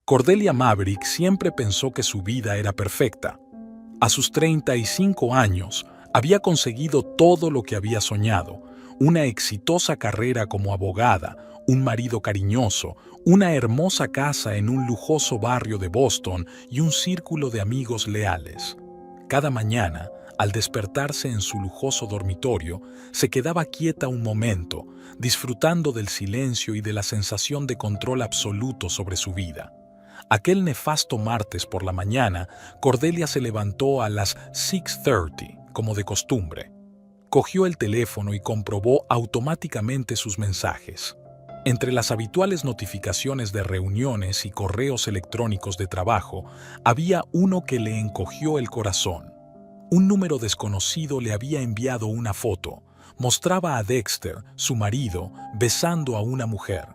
Cordelia Maverick siempre pensó que su vida era perfecta. A sus 35 años, había conseguido todo lo que había soñado: una exitosa carrera como abogada, un marido cariñoso, una hermosa casa en un lujoso barrio de Boston y un círculo de amigos leales. Cada mañana, al despertarse en su lujoso dormitorio, se quedaba quieta un momento, disfrutando del silencio y de la sensación de control absoluto sobre su vida. Aquel nefasto martes por la mañana, Cordelia se levantó a las 6:30, como de costumbre. Cogió el teléfono y comprobó automáticamente sus mensajes. Entre las habituales notificaciones de reuniones y correos electrónicos de trabajo, había uno que le encogió el corazón. Un número desconocido le había enviado una foto. Mostraba a Dexter, su marido, besando a una mujer.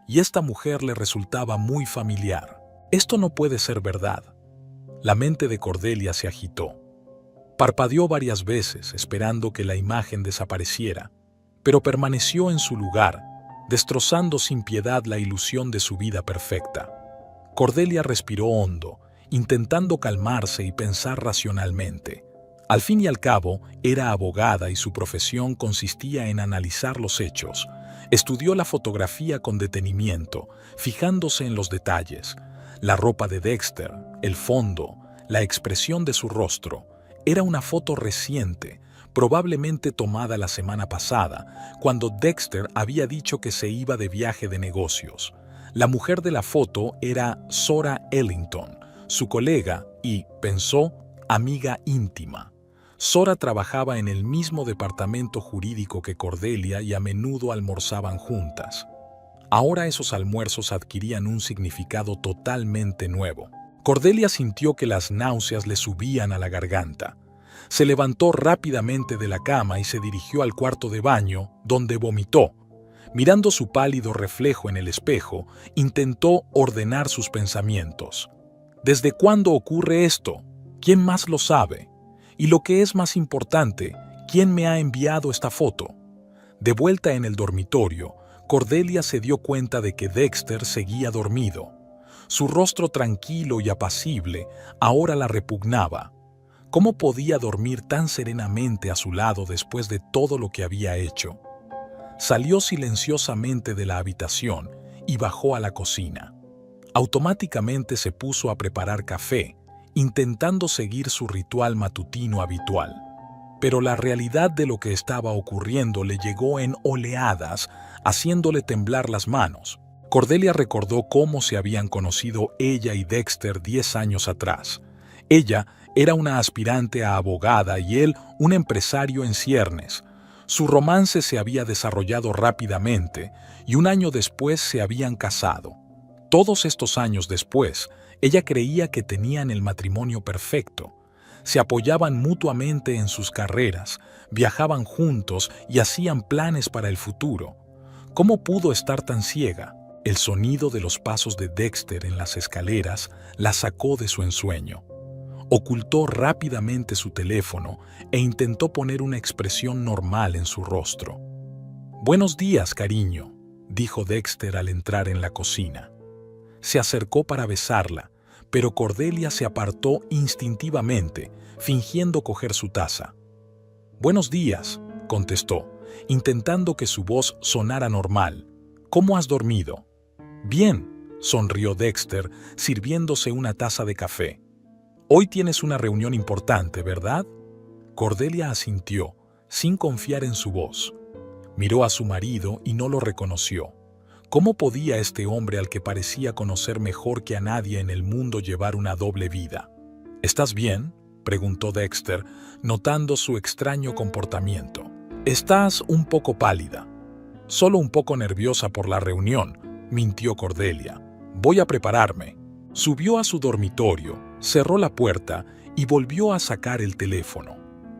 Y esta mujer le resultaba muy familiar. Esto no puede ser verdad. La mente de Cordelia se agitó. Parpadeó varias veces esperando que la imagen desapareciera, pero permaneció en su lugar, destrozando sin piedad la ilusión de su vida perfecta. Cordelia respiró hondo, intentando calmarse y pensar racionalmente. Al fin y al cabo, era abogada y su profesión consistía en analizar los hechos. Estudió la fotografía con detenimiento, fijándose en los detalles. La ropa de Dexter, el fondo, la expresión de su rostro. Era una foto reciente, probablemente tomada la semana pasada, cuando Dexter había dicho que se iba de viaje de negocios. La mujer de la foto era Zora Ellington, su colega y, pensó, amiga íntima. Zora trabajaba en el mismo departamento jurídico que Cordelia y a menudo almorzaban juntas. Ahora esos almuerzos adquirían un significado totalmente nuevo. Cordelia sintió que las náuseas le subían a la garganta. Se levantó rápidamente de la cama y se dirigió al cuarto de baño, donde vomitó. Mirando su pálido reflejo en el espejo, intentó ordenar sus pensamientos. ¿Desde cuándo ocurre esto? ¿Quién más lo sabe? Y lo que es más importante, ¿quién me ha enviado esta foto? De vuelta en el dormitorio, Cordelia se dio cuenta de que Dexter seguía dormido. Su rostro tranquilo y apacible ahora la repugnaba. ¿Cómo podía dormir tan serenamente a su lado después de todo lo que había hecho? Salió silenciosamente de la habitación y bajó a la cocina. Automáticamente se puso a preparar café, intentando seguir su ritual matutino habitual. Pero la realidad de lo que estaba ocurriendo le llegó en oleadas, haciéndole temblar las manos. Cordelia recordó cómo se habían conocido ella y Dexter 10 años atrás. Ella era una aspirante a abogada y él un empresario en ciernes. Su romance se había desarrollado rápidamente y un año después se habían casado. Todos estos años después, ella creía que tenían el matrimonio perfecto. Se apoyaban mutuamente en sus carreras, viajaban juntos y hacían planes para el futuro. ¿Cómo pudo estar tan ciega? El sonido de los pasos de Dexter en las escaleras la sacó de su ensueño. Ocultó rápidamente su teléfono e intentó poner una expresión normal en su rostro. «Buenos días, cariño», dijo Dexter al entrar en la cocina. Se acercó para besarla, pero Cordelia se apartó instintivamente, fingiendo coger su taza. «Buenos días», contestó, intentando que su voz sonara normal. «¿Cómo has dormido?» «Bien», sonrió Dexter, sirviéndose una taza de café. «Hoy tienes una reunión importante, ¿verdad?» Cordelia asintió, sin confiar en su voz. Miró a su marido y no lo reconoció. ¿Cómo podía este hombre al que parecía conocer mejor que a nadie en el mundo llevar una doble vida? «¿Estás bien?», preguntó Dexter, notando su extraño comportamiento. «Estás un poco pálida». «Solo un poco nerviosa por la reunión», mintió Cordelia. «Voy a prepararme». Subió a su dormitorio, cerró la puerta y volvió a sacar el teléfono.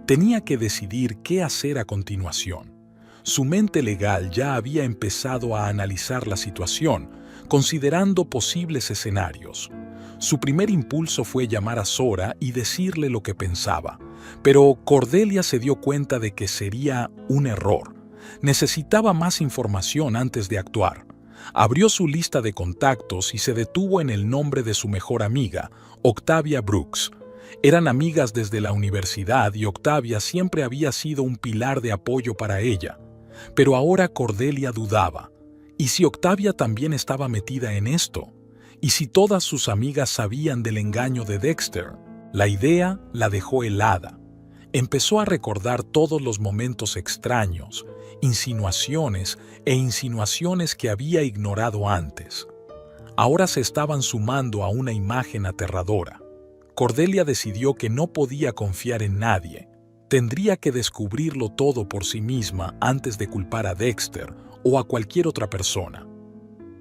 Tenía que decidir qué hacer a continuación. Su mente legal ya había empezado a analizar la situación, considerando posibles escenarios. Su primer impulso fue llamar a Zora y decirle lo que pensaba, pero Cordelia se dio cuenta de que sería un error. Necesitaba más información antes de actuar. Abrió su lista de contactos y se detuvo en el nombre de su mejor amiga, Octavia Brooks. Eran amigas desde la universidad y Octavia siempre había sido un pilar de apoyo para ella. Pero ahora Cordelia dudaba. ¿Y si Octavia también estaba metida en esto? ¿Y si todas sus amigas sabían del engaño de Dexter? La idea la dejó helada. Empezó a recordar todos los momentos extraños, insinuaciones que había ignorado antes. Ahora se estaban sumando a una imagen aterradora. Cordelia decidió que no podía confiar en nadie. Tendría que descubrirlo todo por sí misma antes de culpar a Dexter o a cualquier otra persona.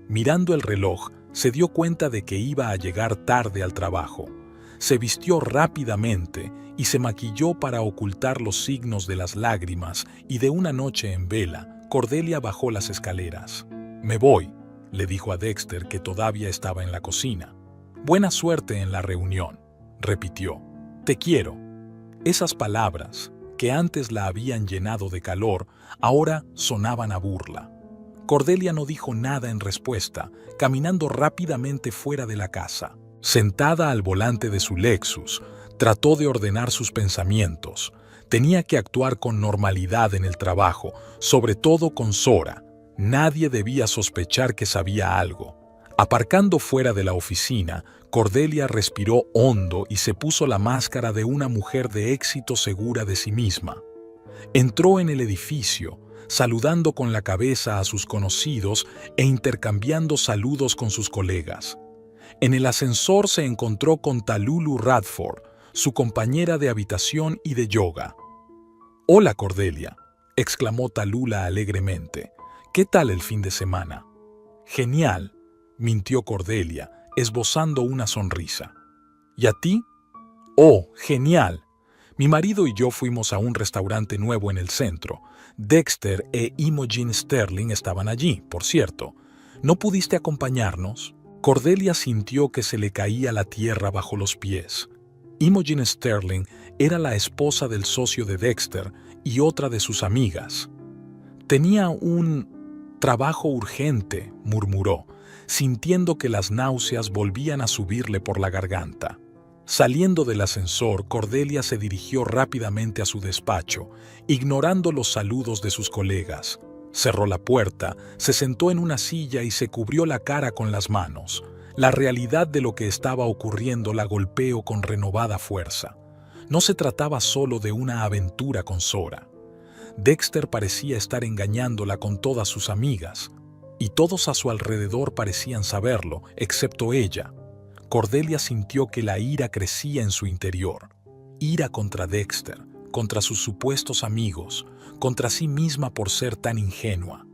Mirando el reloj, se dio cuenta de que iba a llegar tarde al trabajo. Se vistió rápidamente y se maquilló para ocultar los signos de las lágrimas, y de una noche en vela, Cordelia bajó las escaleras. «Me voy», le dijo a Dexter, que todavía estaba en la cocina. «Buena suerte en la reunión», repitió. «Te quiero». Esas palabras, que antes la habían llenado de calor, ahora sonaban a burla. Cordelia no dijo nada en respuesta, caminando rápidamente fuera de la casa. Sentada al volante de su Lexus, trató de ordenar sus pensamientos. Tenía que actuar con normalidad en el trabajo, sobre todo con Zora. Nadie debía sospechar que sabía algo. Aparcando fuera de la oficina, Cordelia respiró hondo y se puso la máscara de una mujer de éxito segura de sí misma. Entró en el edificio, saludando con la cabeza a sus conocidos e intercambiando saludos con sus colegas. En el ascensor se encontró con Talulu Radford, su compañera de habitación y de yoga. «Hola, Cordelia», exclamó Talula alegremente. «¿Qué tal el fin de semana?» «Genial», mintió Cordelia, esbozando una sonrisa. «¿Y a ti?» «Oh, genial. Mi marido y yo fuimos a un restaurante nuevo en el centro. Dexter e Imogen Sterling estaban allí, por cierto. ¿No pudiste acompañarnos?» Cordelia sintió que se le caía la tierra bajo los pies. Imogen Sterling era la esposa del socio de Dexter y otra de sus amigas. «Tenía un trabajo urgente», murmuró, sintiendo que las náuseas volvían a subirle por la garganta. Saliendo del ascensor, Cordelia se dirigió rápidamente a su despacho, ignorando los saludos de sus colegas. Cerró la puerta, se sentó en una silla y se cubrió la cara con las manos. La realidad de lo que estaba ocurriendo la golpeó con renovada fuerza. No se trataba solo de una aventura con Zora. Dexter parecía estar engañándola con todas sus amigas, y todos a su alrededor parecían saberlo, excepto ella. Cordelia sintió que la ira crecía en su interior. Ira contra Dexter, contra sus supuestos amigos, contra sí misma por ser tan ingenua.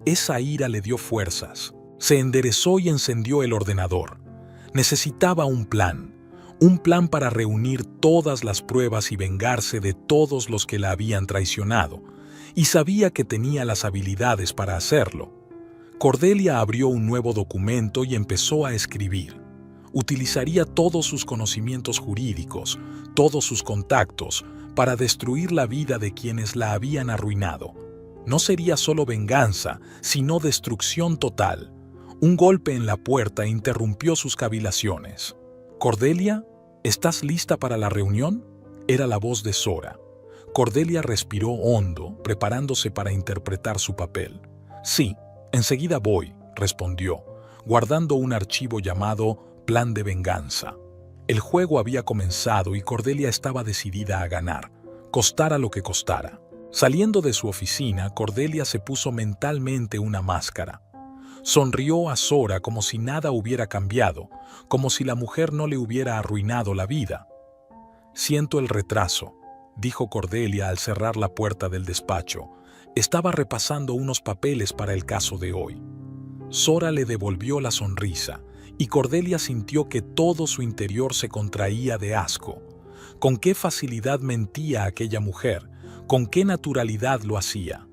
Esa ira le dio fuerzas. Se enderezó y encendió el ordenador. Necesitaba un plan para reunir todas las pruebas y vengarse de todos los que la habían traicionado, y sabía que tenía las habilidades para hacerlo. Cordelia abrió un nuevo documento y empezó a escribir. Utilizaría todos sus conocimientos jurídicos, todos sus contactos, para destruir la vida de quienes la habían arruinado. No sería solo venganza, sino destrucción total. Un golpe en la puerta interrumpió sus cavilaciones. «Cordelia, ¿estás lista para la reunión?», era la voz de Zora. Cordelia respiró hondo, preparándose para interpretar su papel. «Sí, enseguida voy», respondió, guardando un archivo llamado Plan de Venganza. El juego había comenzado y Cordelia estaba decidida a ganar, costara lo que costara. Saliendo de su oficina, Cordelia se puso mentalmente una máscara. Sonrió a Zora como si nada hubiera cambiado, como si la mujer no le hubiera arruinado la vida. «Siento el retraso», dijo Cordelia al cerrar la puerta del despacho. Estaba repasando unos papeles para el caso de hoy. Zora le devolvió la sonrisa, y Cordelia sintió que todo su interior se contraía de asco. Con qué facilidad mentía aquella mujer, con qué naturalidad lo hacía.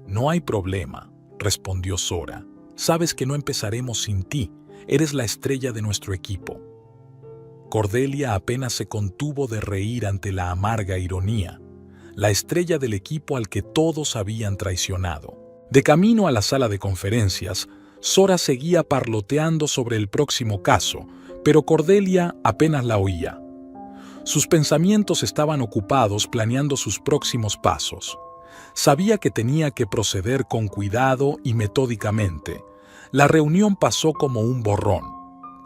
«No hay problema», respondió Zora. «Sabes que no empezaremos sin ti, eres la estrella de nuestro equipo». Cordelia apenas se contuvo de reír ante la amarga ironía. La estrella del equipo al que todos habían traicionado. De camino a la sala de conferencias, Sora seguía parloteando sobre el próximo caso, pero Cordelia apenas la oía. Sus pensamientos estaban ocupados planeando sus próximos pasos. Sabía que tenía que proceder con cuidado y metódicamente. La reunión pasó como un borrón.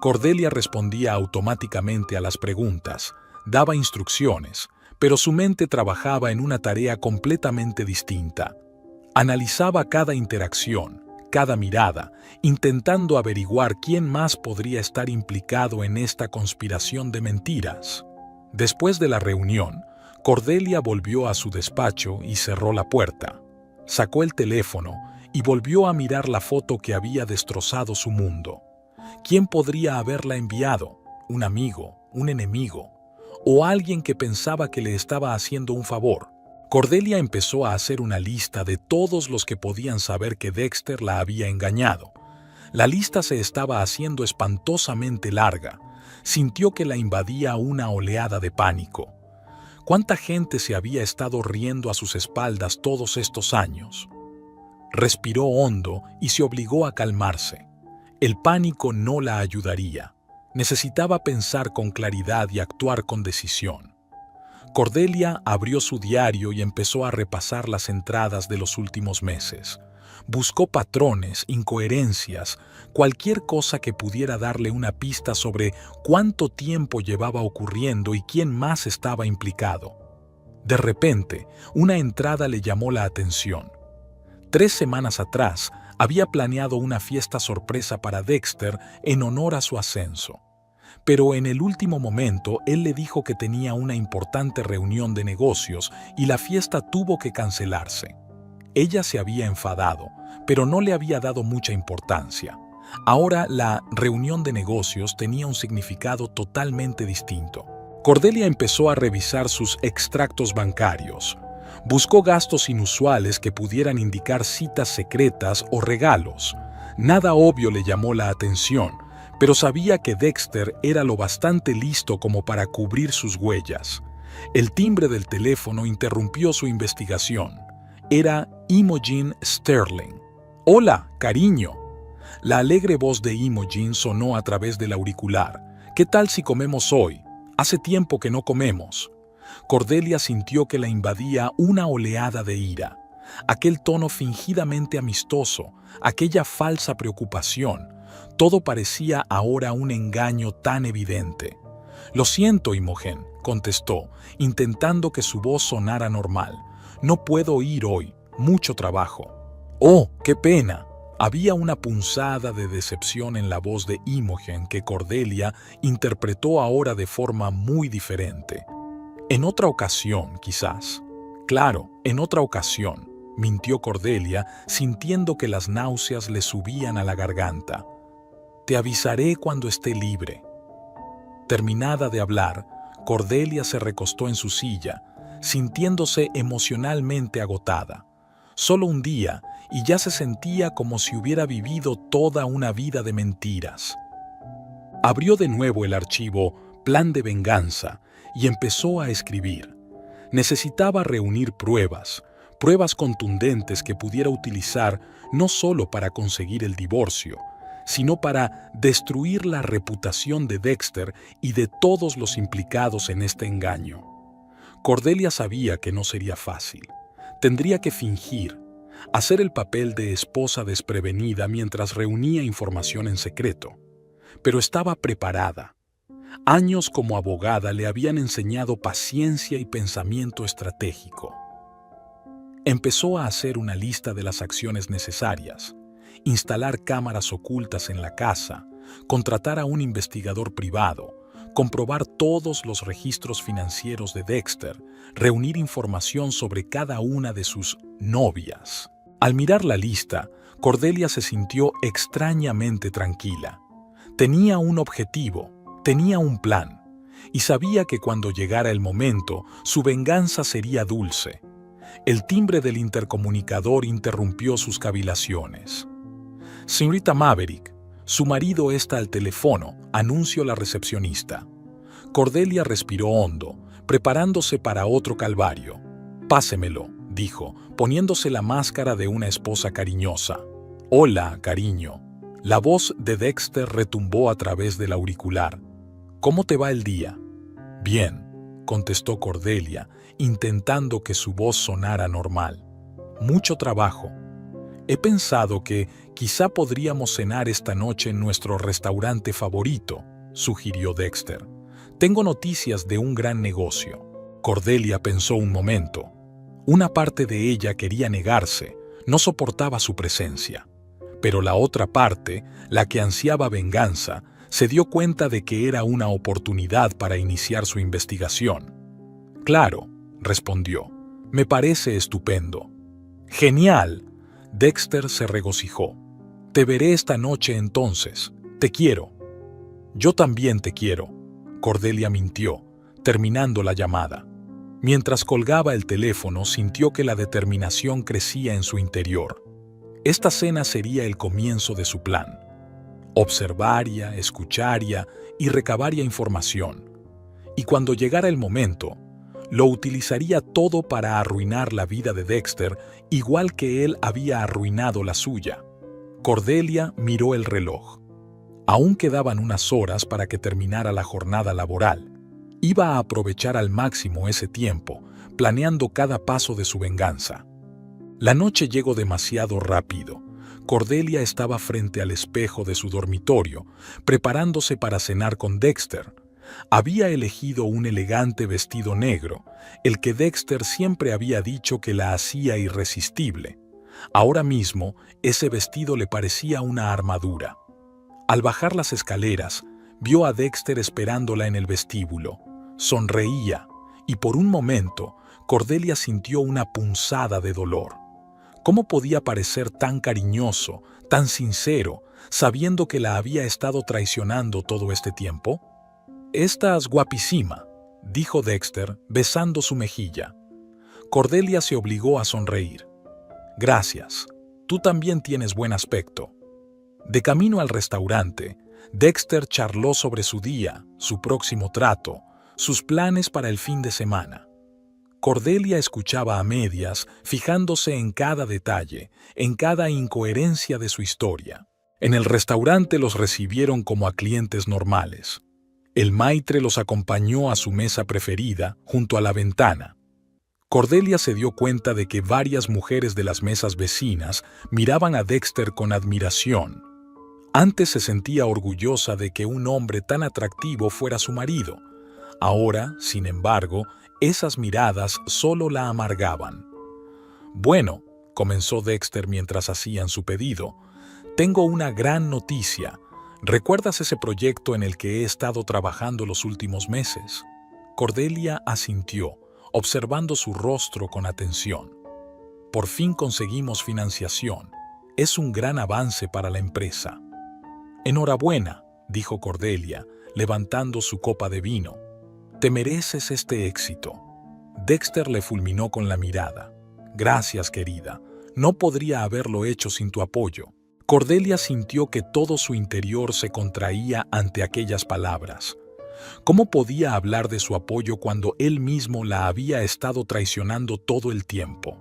Cordelia respondía automáticamente a las preguntas, daba instrucciones, pero su mente trabajaba en una tarea completamente distinta. Analizaba cada interacción, cada mirada, intentando averiguar quién más podría estar implicado en esta conspiración de mentiras. Después de la reunión, Cordelia volvió a su despacho y cerró la puerta. Sacó el teléfono y volvió a mirar la foto que había destrozado su mundo. ¿Quién podría haberla enviado? ¿Un amigo? ¿Un enemigo? ¿O alguien que pensaba que le estaba haciendo un favor? Cordelia empezó a hacer una lista de todos los que podían saber que Dexter la había engañado. La lista se estaba haciendo espantosamente larga. Sintió que la invadía una oleada de pánico. ¿Cuánta gente se había estado riendo a sus espaldas todos estos años? Respiró hondo y se obligó a calmarse. El pánico no la ayudaría. Necesitaba pensar con claridad y actuar con decisión. Cordelia abrió su diario y empezó a repasar las entradas de los últimos meses. Buscó patrones, incoherencias, cualquier cosa que pudiera darle una pista sobre cuánto tiempo llevaba ocurriendo y quién más estaba implicado. De repente, una entrada le llamó la atención. 3 semanas atrás, había planeado una fiesta sorpresa para Dexter en honor a su ascenso. Pero en el último momento, él le dijo que tenía una importante reunión de negocios y la fiesta tuvo que cancelarse. Ella se había enfadado, pero no le había dado mucha importancia. Ahora la reunión de negocios tenía un significado totalmente distinto. Cordelia empezó a revisar sus extractos bancarios. Buscó gastos inusuales que pudieran indicar citas secretas o regalos. Nada obvio le llamó la atención, pero sabía que Dexter era lo bastante listo como para cubrir sus huellas. El timbre del teléfono interrumpió su investigación. Era Imogen Sterling. «Hola, cariño». La alegre voz de Imogen sonó a través del auricular. «¿Qué tal si comemos hoy? Hace tiempo que no comemos». Cordelia sintió que la invadía una oleada de ira. Aquel tono fingidamente amistoso, aquella falsa preocupación, todo parecía ahora un engaño tan evidente. «Lo siento, Imogen», contestó, intentando que su voz sonara normal. «No puedo ir hoy, mucho trabajo». «Oh, qué pena». Había una punzada de decepción en la voz de Imogen que Cordelia interpretó ahora de forma muy diferente. «En otra ocasión, quizás». «Claro, en otra ocasión», mintió Cordelia, sintiendo que las náuseas le subían a la garganta. «Te avisaré cuando esté libre». Terminada de hablar, Cordelia se recostó en su silla, sintiéndose emocionalmente agotada. Solo un día, y ya se sentía como si hubiera vivido toda una vida de mentiras. Abrió de nuevo el archivo Plan de Venganza y empezó a escribir. Necesitaba reunir pruebas contundentes que pudiera utilizar no solo para conseguir el divorcio, sino para destruir la reputación de Dexter y de todos los implicados en este engaño. Cordelia sabía que no sería fácil. Tendría que fingir, hacer el papel de esposa desprevenida mientras reunía información en secreto. Pero estaba preparada. Años como abogada le habían enseñado paciencia y pensamiento estratégico. Empezó a hacer una lista de las acciones necesarias, instalar cámaras ocultas en la casa, contratar a un investigador privado, comprobar todos los registros financieros de Dexter, reunir información sobre cada una de sus novias. Al mirar la lista, Cordelia se sintió extrañamente tranquila. Tenía un objetivo, tenía un plan, y sabía que cuando llegara el momento, su venganza sería dulce. El timbre del intercomunicador interrumpió sus cavilaciones. «Señorita Maverick, su marido está al teléfono», anunció la recepcionista. Cordelia respiró hondo, preparándose para otro calvario. «Pásemelo», dijo, poniéndose la máscara de una esposa cariñosa. «Hola, cariño». La voz de Dexter retumbó a través del auricular. «¿Cómo te va el día?» «Bien», contestó Cordelia, intentando que su voz sonara normal. «Mucho trabajo. He pensado que quizá podríamos cenar esta noche en nuestro restaurante favorito», sugirió Dexter. «Tengo noticias de un gran negocio». Cordelia pensó un momento. Una parte de ella quería negarse, no soportaba su presencia. Pero la otra parte, la que ansiaba venganza, se dio cuenta de que era una oportunidad para iniciar su investigación. «Claro», respondió, «me parece estupendo». «Genial», Dexter se regocijó. «Te veré esta noche entonces. Te quiero». «Yo también te quiero», Cordelia mintió, terminando la llamada. Mientras colgaba el teléfono, sintió que la determinación crecía en su interior. Esta cena sería el comienzo de su plan. Observaría, escucharía y recabaría información. Y cuando llegara el momento, lo utilizaría todo para arruinar la vida de Dexter, igual que él había arruinado la suya. Cordelia miró el reloj. Aún quedaban unas horas para que terminara la jornada laboral. Iba a aprovechar al máximo ese tiempo, planeando cada paso de su venganza. La noche llegó demasiado rápido. Cordelia estaba frente al espejo de su dormitorio, preparándose para cenar con Dexter. Había elegido un elegante vestido negro, el que Dexter siempre había dicho que la hacía irresistible. Ahora mismo, ese vestido le parecía una armadura. Al bajar las escaleras, vio a Dexter esperándola en el vestíbulo. Sonreía, y por un momento, Cordelia sintió una punzada de dolor. ¿Cómo podía parecer tan cariñoso, tan sincero, sabiendo que la había estado traicionando todo este tiempo? «Estás guapísima», dijo Dexter, besando su mejilla. Cordelia se obligó a sonreír. «Gracias. Tú también tienes buen aspecto». De camino al restaurante, Dexter charló sobre su día, su próximo trato, sus planes para el fin de semana. Cordelia escuchaba a medias, fijándose en cada detalle, en cada incoherencia de su historia. En el restaurante los recibieron como a clientes normales. El maitre los acompañó a su mesa preferida, junto a la ventana. Cordelia se dio cuenta de que varias mujeres de las mesas vecinas miraban a Dexter con admiración. Antes se sentía orgullosa de que un hombre tan atractivo fuera su marido. Ahora, sin embargo, esas miradas solo la amargaban. «Bueno», comenzó Dexter mientras hacían su pedido, «tengo una gran noticia. ¿Recuerdas ese proyecto en el que he estado trabajando los últimos meses?» Cordelia asintió, observando su rostro con atención. «Por fin conseguimos financiación. Es un gran avance para la empresa». «Enhorabuena», dijo Cordelia, levantando su copa de vino. «Te mereces este éxito». Dexter le fulminó con la mirada. «Gracias, querida. No podría haberlo hecho sin tu apoyo». Cordelia sintió que todo su interior se contraía ante aquellas palabras. ¿Cómo podía hablar de su apoyo cuando él mismo la había estado traicionando todo el tiempo?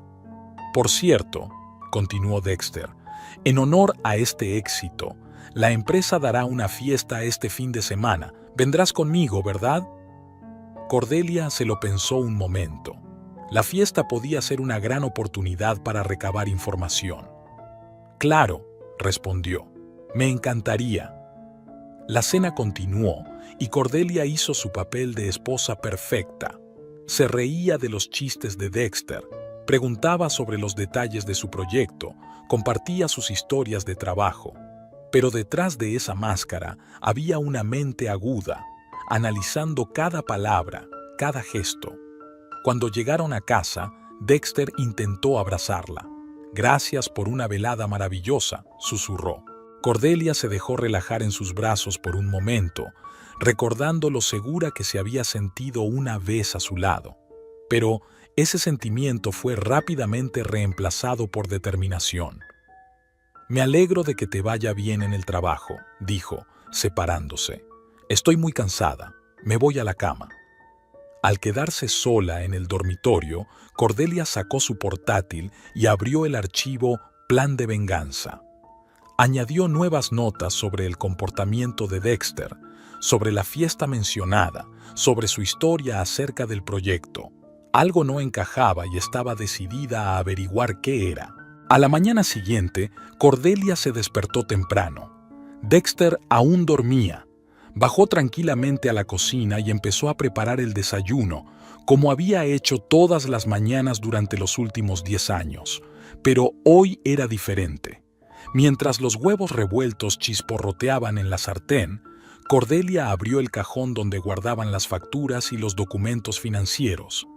«Por cierto», continuó Dexter, «en honor a este éxito, la empresa dará una fiesta este fin de semana. Vendrás conmigo, ¿verdad?» Cordelia se lo pensó un momento. La fiesta podía ser una gran oportunidad para recabar información. «Claro», respondió, «me encantaría». La cena continuó y Cordelia hizo su papel de esposa perfecta. Se reía de los chistes de Dexter, preguntaba sobre los detalles de su proyecto, compartía sus historias de trabajo. Pero detrás de esa máscara había una mente aguda, analizando cada palabra, cada gesto. Cuando llegaron a casa, Dexter intentó abrazarla. «Gracias por una velada maravillosa», susurró. Cordelia se dejó relajar en sus brazos por un momento, recordando lo segura que se había sentido una vez a su lado. Pero ese sentimiento fue rápidamente reemplazado por determinación. «Me alegro de que te vaya bien en el trabajo», dijo, separándose. «Estoy muy cansada. Me voy a la cama». Al quedarse sola en el dormitorio, Cordelia sacó su portátil y abrió el archivo Plan de Venganza. Añadió nuevas notas sobre el comportamiento de Dexter, sobre la fiesta mencionada, sobre su historia acerca del proyecto. Algo no encajaba y estaba decidida a averiguar qué era. A la mañana siguiente, Cordelia se despertó temprano. Dexter aún dormía. Bajó tranquilamente a la cocina y empezó a preparar el desayuno, como había hecho todas las mañanas durante los últimos 10 años. Pero hoy era diferente. Mientras los huevos revueltos chisporroteaban en la sartén, Cordelia abrió el cajón donde guardaban las facturas y los documentos financieros.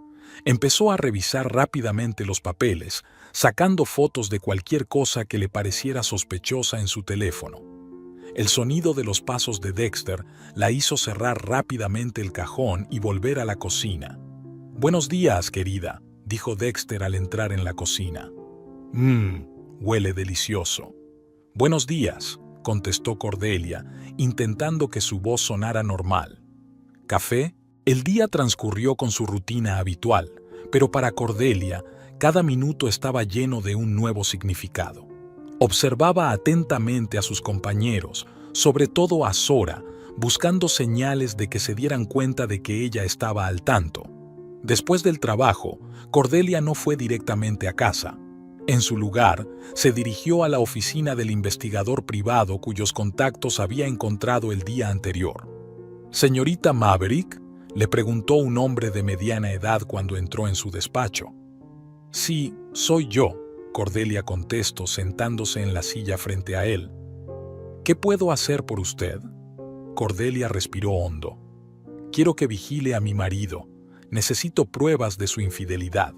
Empezó a revisar rápidamente los papeles, sacando fotos de cualquier cosa que le pareciera sospechosa en su teléfono. El sonido de los pasos de Dexter la hizo cerrar rápidamente el cajón y volver a la cocina. «Buenos días, querida», dijo Dexter al entrar en la cocina. Huele delicioso». «Buenos días», contestó Cordelia, intentando que su voz sonara normal. «¿Café?» El día transcurrió con su rutina habitual, pero para Cordelia, cada minuto estaba lleno de un nuevo significado. Observaba atentamente a sus compañeros, sobre todo a Zora, buscando señales de que se dieran cuenta de que ella estaba al tanto. Después del trabajo, Cordelia no fue directamente a casa. En su lugar, se dirigió a la oficina del investigador privado cuyos contactos había encontrado el día anterior. «¿Señorita Maverick?», le preguntó un hombre de mediana edad cuando entró en su despacho. «Sí, soy yo», Cordelia contestó sentándose en la silla frente a él. «¿Qué puedo hacer por usted?». Cordelia respiró hondo. «Quiero que vigile a mi marido. Necesito pruebas de su infidelidad».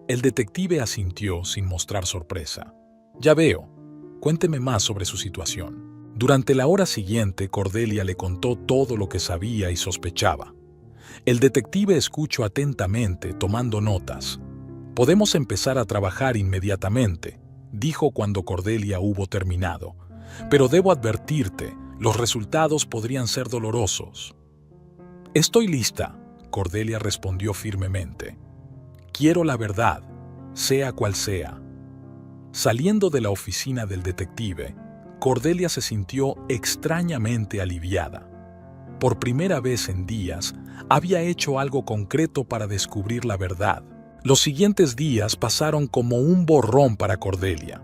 El detective asintió sin mostrar sorpresa. «Ya veo. Cuénteme más sobre su situación». Durante la hora siguiente, Cordelia le contó todo lo que sabía y sospechaba. El detective escuchó atentamente, tomando notas. «Podemos empezar a trabajar inmediatamente», dijo cuando Cordelia hubo terminado. «Pero debo advertirte, los resultados podrían ser dolorosos». «Estoy lista», Cordelia respondió firmemente. «Quiero la verdad, sea cual sea». Saliendo de la oficina del detective, Cordelia se sintió extrañamente aliviada. Por primera vez en días, había hecho algo concreto para descubrir la verdad. Los siguientes días pasaron como un borrón para Cordelia.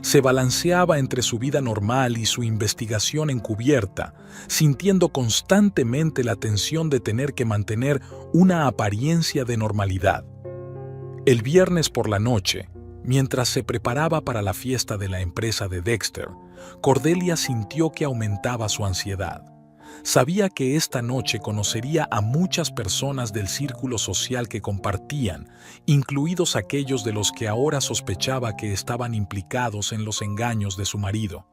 Se balanceaba entre su vida normal y su investigación encubierta, sintiendo constantemente la tensión de tener que mantener una apariencia de normalidad. El viernes por la noche, mientras se preparaba para la fiesta de la empresa de Dexter, Cordelia sintió que aumentaba su ansiedad. Sabía que esta noche conocería a muchas personas del círculo social que compartían, incluidos aquellos de los que ahora sospechaba que estaban implicados en los engaños de su marido.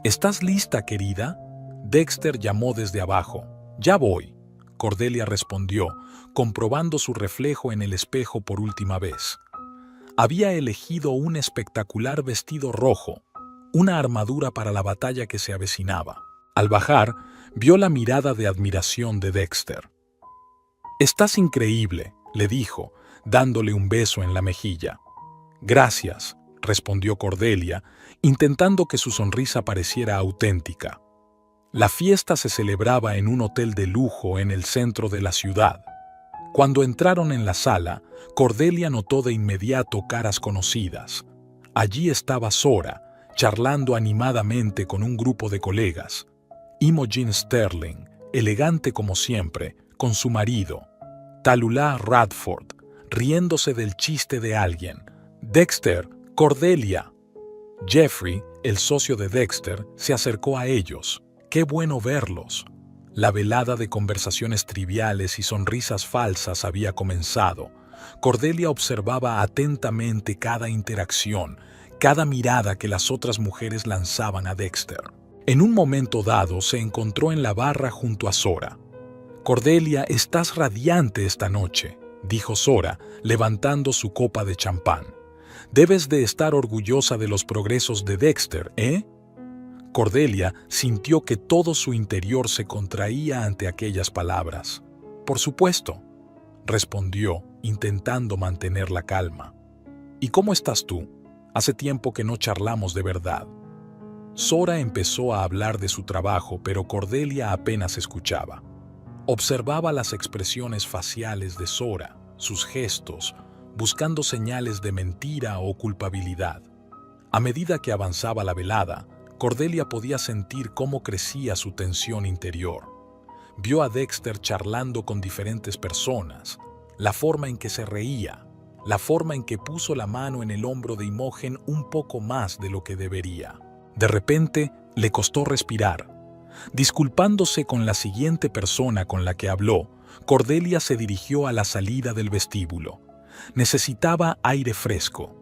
«¿Estás lista, querida?», Dexter llamó desde abajo. «Ya voy», Cordelia respondió, comprobando su reflejo en el espejo por última vez. Había elegido un espectacular vestido rojo, una armadura para la batalla que se avecinaba. Al bajar, vio la mirada de admiración de Dexter. «Estás increíble», le dijo, dándole un beso en la mejilla. «Gracias», respondió Cordelia, intentando que su sonrisa pareciera auténtica. La fiesta se celebraba en un hotel de lujo en el centro de la ciudad. Cuando entraron en la sala, Cordelia notó de inmediato caras conocidas. Allí estaba Zora, charlando animadamente con un grupo de colegas. Imogen Sterling, elegante como siempre, con su marido. Tallulah Radford, riéndose del chiste de alguien. Dexter, Cordelia. Jeffrey, el socio de Dexter, se acercó a ellos. «Qué bueno verlos». La velada de conversaciones triviales y sonrisas falsas había comenzado. Cordelia observaba atentamente cada interacción, cada mirada que las otras mujeres lanzaban a Dexter. En un momento dado se encontró en la barra junto a Zora. «Cordelia, estás radiante esta noche», dijo Zora, levantando su copa de champán. «Debes de estar orgullosa de los progresos de Dexter, ¿eh?». Cordelia sintió que todo su interior se contraía ante aquellas palabras. «Por supuesto», respondió, intentando mantener la calma. «¿Y cómo estás tú? Hace tiempo que no charlamos de verdad». Sora empezó a hablar de su trabajo, pero Cordelia apenas escuchaba. Observaba las expresiones faciales de Sora, sus gestos, buscando señales de mentira o culpabilidad. A medida que avanzaba la velada, Cordelia podía sentir cómo crecía su tensión interior. Vio a Dexter charlando con diferentes personas, la forma en que se reía, la forma en que puso la mano en el hombro de Imogen un poco más de lo que debería. De repente, le costó respirar. Disculpándose con la siguiente persona con la que habló, Cordelia se dirigió a la salida del vestíbulo. Necesitaba aire fresco.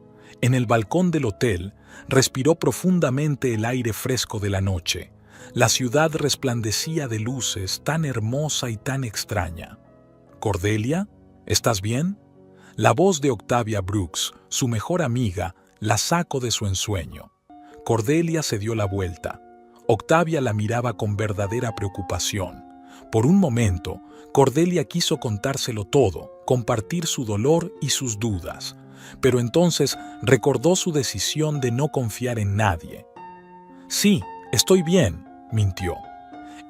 En el balcón del hotel, respiró profundamente el aire fresco de la noche. La ciudad resplandecía de luces tan hermosa y tan extraña. «¿Cordelia? ¿Estás bien?». La voz de Octavia Brooks, su mejor amiga, la sacó de su ensueño. Cordelia se dio la vuelta. Octavia la miraba con verdadera preocupación. Por un momento, Cordelia quiso contárselo todo, compartir su dolor y sus dudas, pero entonces recordó su decisión de no confiar en nadie. «Sí, estoy bien», mintió.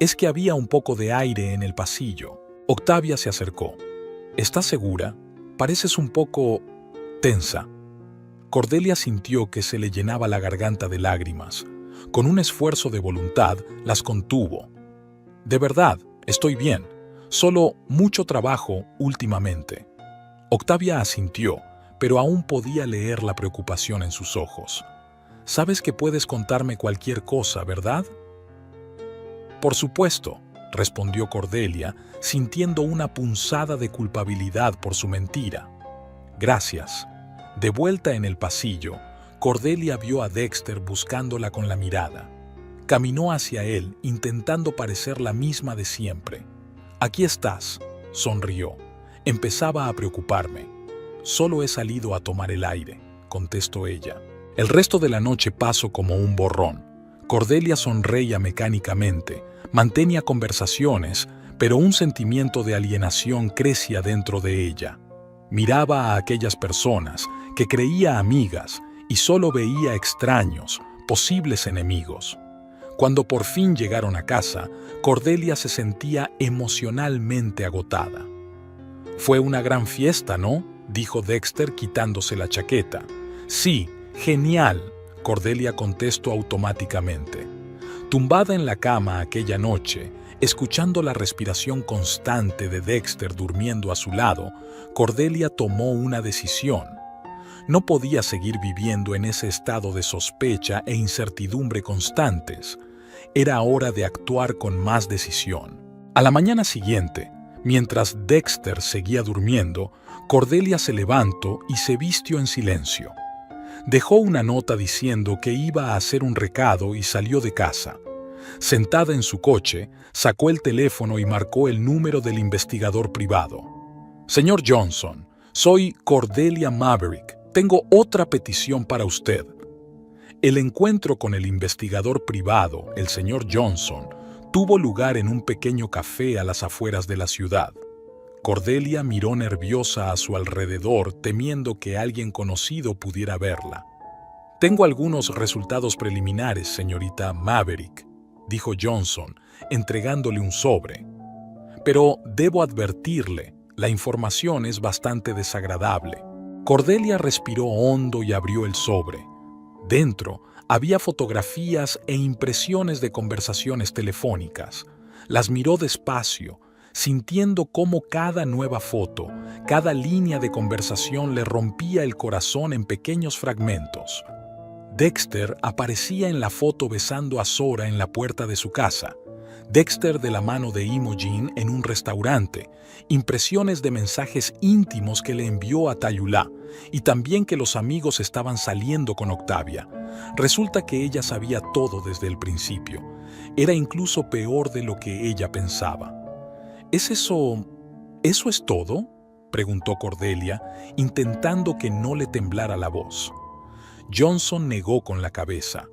«Es que había un poco de aire en el pasillo». Octavia se acercó. «¿Estás segura? Pareces un poco tensa». Cordelia sintió que se le llenaba la garganta de lágrimas. Con un esfuerzo de voluntad, las contuvo. «De verdad, estoy bien. Solo mucho trabajo últimamente». Octavia asintió, pero aún podía leer la preocupación en sus ojos. «Sabes que puedes contarme cualquier cosa, ¿verdad?». «Por supuesto», respondió Cordelia, sintiendo una punzada de culpabilidad por su mentira. «Gracias». De vuelta en el pasillo, Cordelia vio a Dexter buscándola con la mirada. Caminó hacia él, intentando parecer la misma de siempre. «Aquí estás», sonrió. «Empezaba a preocuparme». «Solo he salido a tomar el aire», contestó ella. El resto de la noche pasó como un borrón. Cordelia sonreía mecánicamente, mantenía conversaciones, pero un sentimiento de alienación crecía dentro de ella. Miraba a aquellas personas que creía amigas y solo veía extraños, posibles enemigos. Cuando por fin llegaron a casa, Cordelia se sentía emocionalmente agotada. «Fue una gran fiesta, ¿no?», dijo Dexter quitándose la chaqueta. «Sí, genial», Cordelia contestó automáticamente. Tumbada en la cama aquella noche, escuchando la respiración constante de Dexter durmiendo a su lado, Cordelia tomó una decisión. No podía seguir viviendo en ese estado de sospecha e incertidumbre constantes. Era hora de actuar con más decisión. A la mañana siguiente, mientras Dexter seguía durmiendo, Cordelia se levantó y se vistió en silencio. Dejó una nota diciendo que iba a hacer un recado y salió de casa. Sentada en su coche, sacó el teléfono y marcó el número del investigador privado. «Señor Johnson, soy Cordelia Maverick. Tengo otra petición para usted». El encuentro con el investigador privado, el señor Johnson, tuvo lugar en un pequeño café a las afueras de la ciudad. Cordelia miró nerviosa a su alrededor, temiendo que alguien conocido pudiera verla. «Tengo algunos resultados preliminares, señorita Maverick», dijo Johnson, entregándole un sobre. «Pero debo advertirle, la información es bastante desagradable». Cordelia respiró hondo y abrió el sobre. Dentro había fotografías e impresiones de conversaciones telefónicas. Las miró despacio, sintiendo cómo cada nueva foto, cada línea de conversación le rompía el corazón en pequeños fragmentos. Dexter aparecía en la foto besando a Sora en la puerta de su casa. Dexter de la mano de Imogen en un restaurante, impresiones de mensajes íntimos que le envió a Tayulá, y también que los amigos estaban saliendo con Octavia. Resulta que ella sabía todo desde el principio. Era incluso peor de lo que ella pensaba. «¿Es eso es todo?», preguntó Cordelia, intentando que no le temblara la voz. Johnson negó con la cabeza.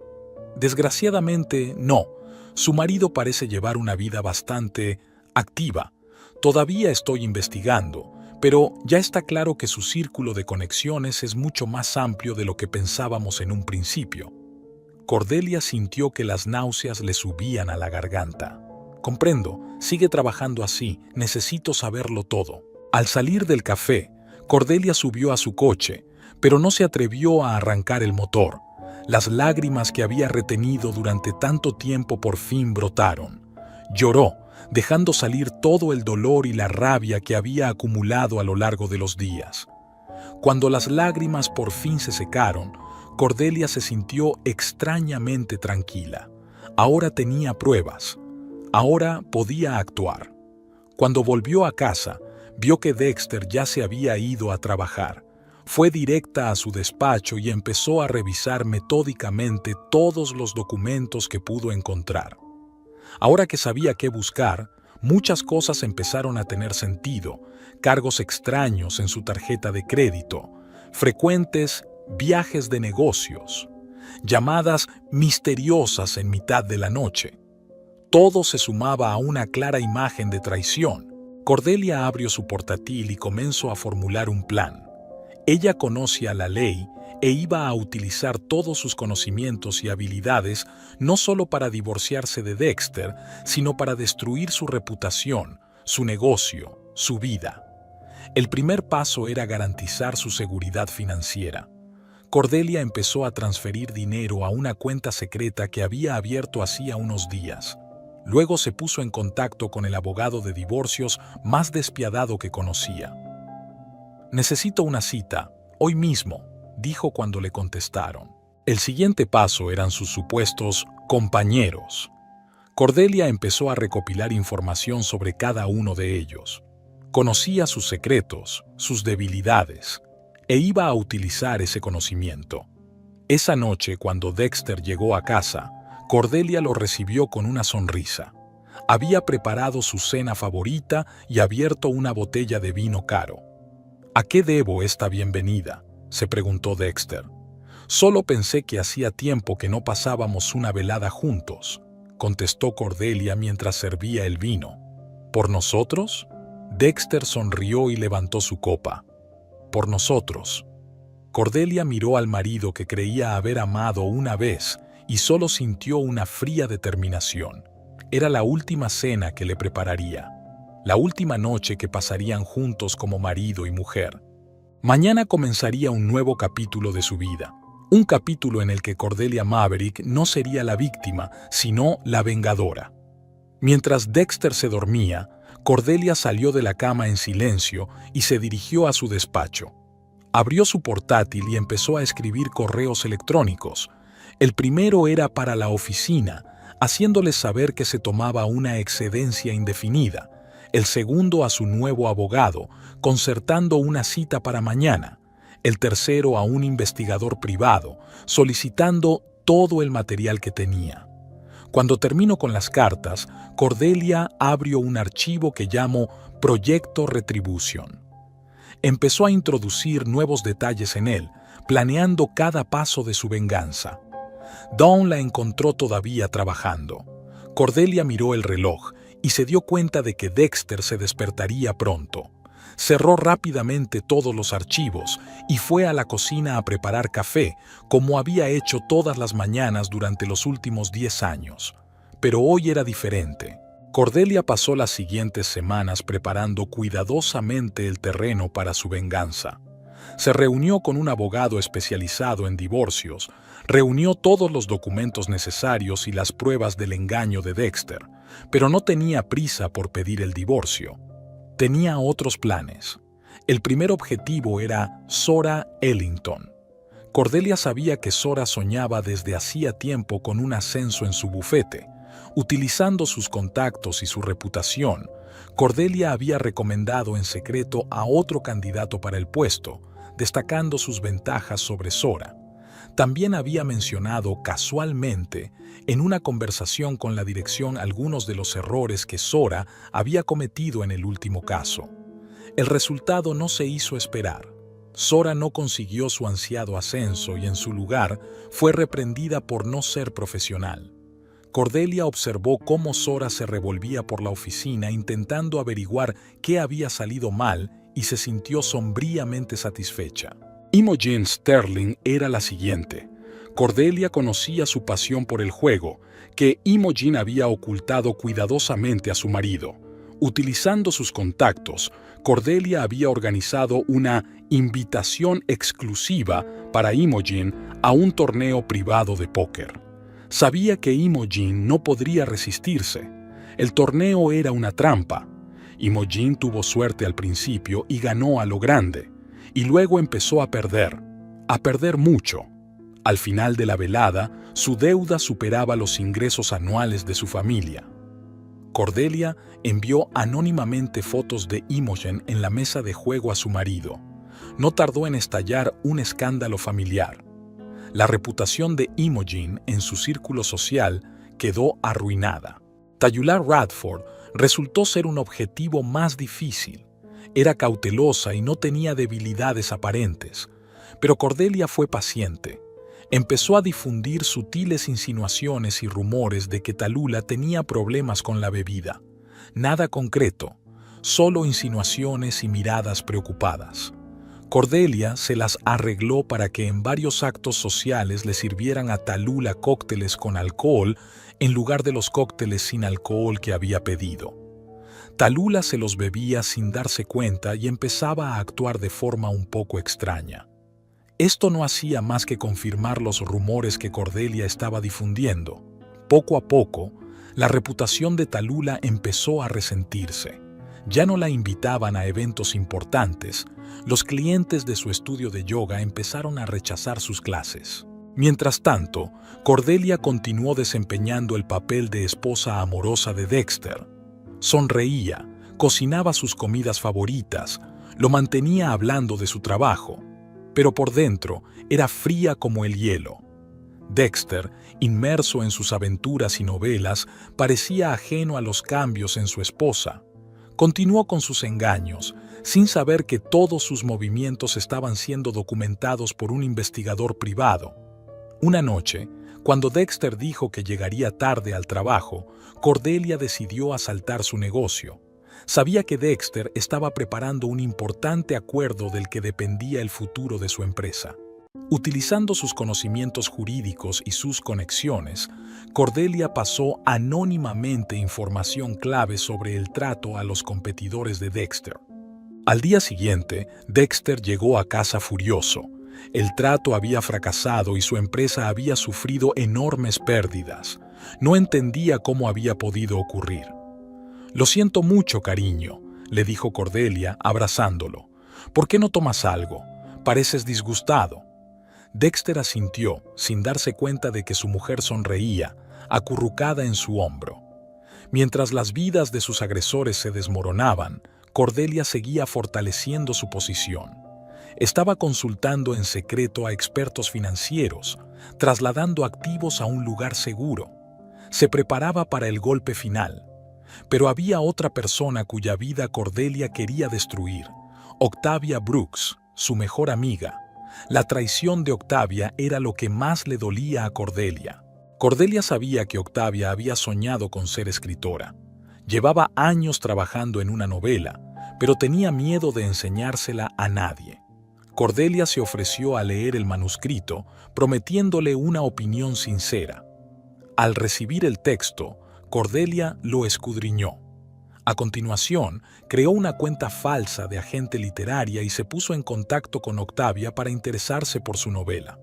«Desgraciadamente, no. Su marido parece llevar una vida bastante activa. Todavía estoy investigando, pero ya está claro que su círculo de conexiones es mucho más amplio de lo que pensábamos en un principio». Cordelia sintió que las náuseas le subían a la garganta. «Comprendo, sigue trabajando así, necesito saberlo todo». Al salir del café, Cordelia subió a su coche, pero no se atrevió a arrancar el motor. Las lágrimas que había retenido durante tanto tiempo por fin brotaron. Lloró, dejando salir todo el dolor y la rabia que había acumulado a lo largo de los días. Cuando las lágrimas por fin se secaron, Cordelia se sintió extrañamente tranquila. Ahora tenía pruebas. Ahora podía actuar. Cuando volvió a casa, vio que Dexter ya se había ido a trabajar. Fue directa a su despacho y empezó a revisar metódicamente todos los documentos que pudo encontrar. Ahora que sabía qué buscar, muchas cosas empezaron a tener sentido: cargos extraños en su tarjeta de crédito, frecuentes viajes de negocios, llamadas misteriosas en mitad de la noche. Todo se sumaba a una clara imagen de traición. Cordelia abrió su portátil y comenzó a formular un plan. Ella conocía la ley e iba a utilizar todos sus conocimientos y habilidades no solo para divorciarse de Dexter, sino para destruir su reputación, su negocio, su vida. El primer paso era garantizar su seguridad financiera. Cordelia empezó a transferir dinero a una cuenta secreta que había abierto hacía unos días. Luego se puso en contacto con el abogado de divorcios más despiadado que conocía. «Necesito una cita, hoy mismo», dijo cuando le contestaron. El siguiente paso eran sus supuestos compañeros. Cordelia empezó a recopilar información sobre cada uno de ellos. Conocía sus secretos, sus debilidades, e iba a utilizar ese conocimiento. Esa noche, cuando Dexter llegó a casa, Cordelia lo recibió con una sonrisa. Había preparado su cena favorita y abierto una botella de vino caro. «¿A qué debo esta bienvenida?», se preguntó Dexter. «Solo pensé que hacía tiempo que no pasábamos una velada juntos», contestó Cordelia mientras servía el vino. «¿Por nosotros?». Dexter sonrió y levantó su copa. «Por nosotros». Cordelia miró al marido que creía haber amado una vez y solo sintió una fría determinación. Era la última cena que le prepararía, la última noche que pasarían juntos como marido y mujer. Mañana comenzaría un nuevo capítulo de su vida, un capítulo en el que Cordelia Maverick no sería la víctima, sino la vengadora. Mientras Dexter se dormía, Cordelia salió de la cama en silencio y se dirigió a su despacho. Abrió su portátil y empezó a escribir correos electrónicos. El primero era para la oficina, haciéndoles saber que se tomaba una excedencia indefinida. El segundo a su nuevo abogado, concertando una cita para mañana. El tercero a un investigador privado, solicitando todo el material que tenía. Cuando terminó con las cartas, Cordelia abrió un archivo que llamó Proyecto Retribution. Empezó a introducir nuevos detalles en él, planeando cada paso de su venganza. Dawn la encontró todavía trabajando. Cordelia miró el reloj y se dio cuenta de que Dexter se despertaría pronto. Cerró rápidamente todos los archivos y fue a la cocina a preparar café, como había hecho todas las mañanas durante los últimos 10 años. Pero hoy era diferente. Cordelia pasó las siguientes semanas preparando cuidadosamente el terreno para su venganza. Se reunió con un abogado especializado en divorcios, reunió todos los documentos necesarios y las pruebas del engaño de Dexter, pero no tenía prisa por pedir el divorcio. Tenía otros planes. El primer objetivo era Zora Ellington. Cordelia sabía que Zora soñaba desde hacía tiempo con un ascenso en su bufete. Utilizando sus contactos y su reputación, Cordelia había recomendado en secreto a otro candidato para el puesto, destacando sus ventajas sobre Zora. También había mencionado casualmente en una conversación con la dirección algunos de los errores que Zora había cometido en el último caso. El resultado no se hizo esperar. Zora no consiguió su ansiado ascenso y en su lugar fue reprendida por no ser profesional. Cordelia observó cómo Zora se revolvía por la oficina intentando averiguar qué había salido mal y se sintió sombríamente satisfecha. Imogen Sterling era la siguiente. Cordelia conocía su pasión por el juego, que Imogen había ocultado cuidadosamente a su marido. Utilizando sus contactos, Cordelia había organizado una invitación exclusiva para Imogen a un torneo privado de póker. Sabía que Imogen no podría resistirse. El torneo era una trampa. Imogen tuvo suerte al principio y ganó a lo grande, y luego empezó a perder mucho. Al final de la velada, su deuda superaba los ingresos anuales de su familia. Cordelia envió anónimamente fotos de Imogen en la mesa de juego a su marido. No tardó en estallar un escándalo familiar. La reputación de Imogen en su círculo social quedó arruinada. Tallulah Radford resultó ser un objetivo más difícil. Era cautelosa y no tenía debilidades aparentes. Pero Cordelia fue paciente. Empezó a difundir sutiles insinuaciones y rumores de que Tallulah tenía problemas con la bebida. Nada concreto, solo insinuaciones y miradas preocupadas. Cordelia se las arregló para que en varios actos sociales le sirvieran a Tallulah cócteles con alcohol en lugar de los cócteles sin alcohol que había pedido. Tallulah se los bebía sin darse cuenta y empezaba a actuar de forma un poco extraña. Esto no hacía más que confirmar los rumores que Cordelia estaba difundiendo. Poco a poco, la reputación de Tallulah empezó a resentirse. Ya no la invitaban a eventos importantes. Los clientes de su estudio de yoga empezaron a rechazar sus clases. Mientras tanto, Cordelia continuó desempeñando el papel de esposa amorosa de Dexter. Sonreía, cocinaba sus comidas favoritas, lo mantenía hablando de su trabajo, pero por dentro era fría como el hielo. Dexter, inmerso en sus aventuras y novelas, parecía ajeno a los cambios en su esposa. Continuó con sus engaños, sin saber que todos sus movimientos estaban siendo documentados por un investigador privado. Una noche, cuando Dexter dijo que llegaría tarde al trabajo, Cordelia decidió asaltar su negocio. Sabía que Dexter estaba preparando un importante acuerdo del que dependía el futuro de su empresa. Utilizando sus conocimientos jurídicos y sus conexiones, Cordelia pasó anónimamente información clave sobre el trato a los competidores de Dexter. Al día siguiente, Dexter llegó a casa furioso. El trato había fracasado y su empresa había sufrido enormes pérdidas. No entendía cómo había podido ocurrir. «Lo siento mucho, cariño», le dijo Cordelia, abrazándolo. «¿Por qué no tomas algo? Pareces disgustado». Dexter asintió, sin darse cuenta de que su mujer sonreía, acurrucada en su hombro. Mientras las vidas de sus agresores se desmoronaban, Cordelia seguía fortaleciendo su posición. Estaba consultando en secreto a expertos financieros, trasladando activos a un lugar seguro. Se preparaba para el golpe final. Pero había otra persona cuya vida Cordelia quería destruir: Octavia Brooks, su mejor amiga. La traición de Octavia era lo que más le dolía a Cordelia. Cordelia sabía que Octavia había soñado con ser escritora. Llevaba años trabajando en una novela, pero tenía miedo de enseñársela a nadie. Cordelia se ofreció a leer el manuscrito, prometiéndole una opinión sincera. Al recibir el texto, Cordelia lo escudriñó. A continuación, creó una cuenta falsa de agente literaria y se puso en contacto con Octavia para interesarse por su novela.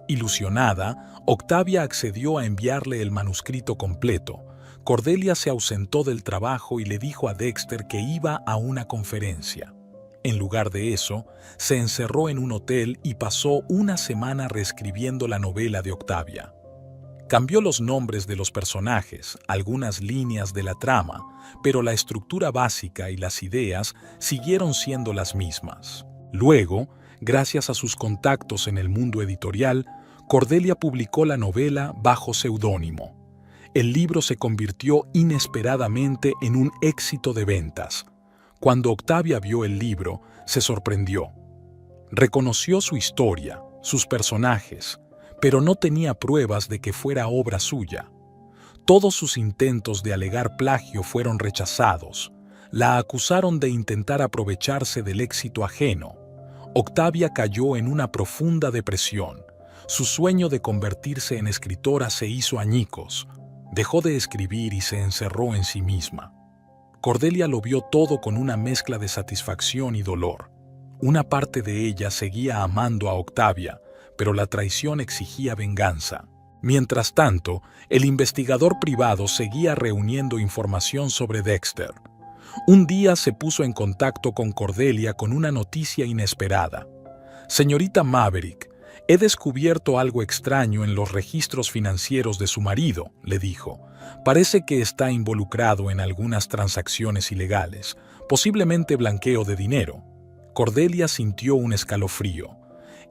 Ilusionada, Octavia accedió a enviarle el manuscrito completo. Cordelia se ausentó del trabajo y le dijo a Dexter que iba a una conferencia. En lugar de eso, se encerró en un hotel y pasó una semana reescribiendo la novela de Octavia. Cambió los nombres de los personajes, algunas líneas de la trama, pero la estructura básica y las ideas siguieron siendo las mismas. Luego, gracias a sus contactos en el mundo editorial, Cordelia publicó la novela bajo seudónimo. El libro se convirtió inesperadamente en un éxito de ventas. Cuando Octavia vio el libro, se sorprendió. Reconoció su historia, sus personajes, pero no tenía pruebas de que fuera obra suya. Todos sus intentos de alegar plagio fueron rechazados. La acusaron de intentar aprovecharse del éxito ajeno. Octavia cayó en una profunda depresión. Su sueño de convertirse en escritora se hizo añicos. Dejó de escribir y se encerró en sí misma. Cordelia lo vio todo con una mezcla de satisfacción y dolor. Una parte de ella seguía amando a Octavia, pero la traición exigía venganza. Mientras tanto, el investigador privado seguía reuniendo información sobre Dexter. Un día se puso en contacto con Cordelia con una noticia inesperada. «Señorita Maverick, he descubierto algo extraño en los registros financieros de su marido», le dijo. «Parece que está involucrado en algunas transacciones ilegales, posiblemente blanqueo de dinero». Cordelia sintió un escalofrío.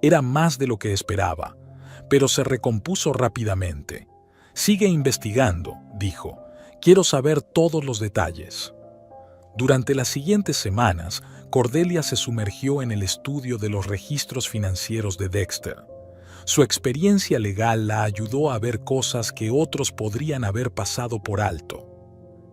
Era más de lo que esperaba, pero se recompuso rápidamente. «Sigue investigando», dijo. «Quiero saber todos los detalles». Durante las siguientes semanas, Cordelia se sumergió en el estudio de los registros financieros de Dexter. Su experiencia legal la ayudó a ver cosas que otros podrían haber pasado por alto.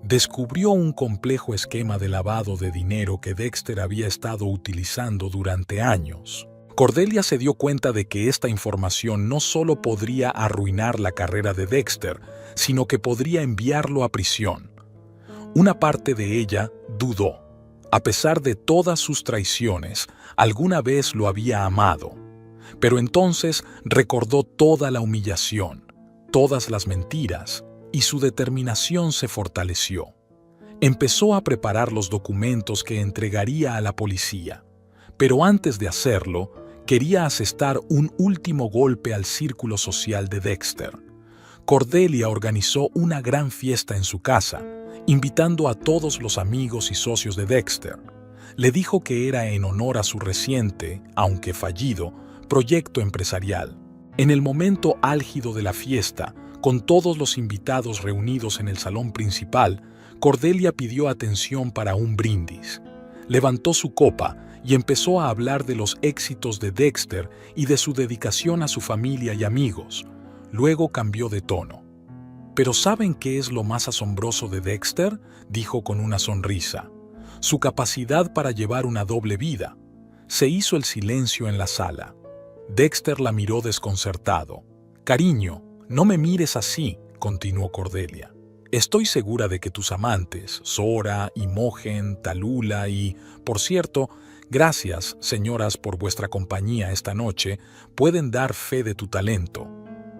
Descubrió un complejo esquema de lavado de dinero que Dexter había estado utilizando durante años. Cordelia se dio cuenta de que esta información no solo podría arruinar la carrera de Dexter, sino que podría enviarlo a prisión. Una parte de ella dudó. A pesar de todas sus traiciones, alguna vez lo había amado. Pero entonces recordó toda la humillación, todas las mentiras, y su determinación se fortaleció. Empezó a preparar los documentos que entregaría a la policía, pero antes de hacerlo, quería asestar un último golpe al círculo social de Dexter. Cordelia organizó una gran fiesta en su casa, invitando a todos los amigos y socios de Dexter. Le dijo que era en honor a su reciente, aunque fallido, proyecto empresarial. En el momento álgido de la fiesta, con todos los invitados reunidos en el salón principal, Cordelia pidió atención para un brindis. Levantó su copa y empezó a hablar de los éxitos de Dexter y de su dedicación a su familia y amigos. Luego cambió de tono. «¿Pero saben qué es lo más asombroso de Dexter?», dijo con una sonrisa. «Su capacidad para llevar una doble vida». Se hizo el silencio en la sala. Dexter la miró desconcertado. «Cariño, no me mires así», continuó Cordelia. «Estoy segura de que tus amantes, Zora, Imogen, Tallulah y, por cierto, gracias, señoras, por vuestra compañía esta noche, pueden dar fe de tu talento».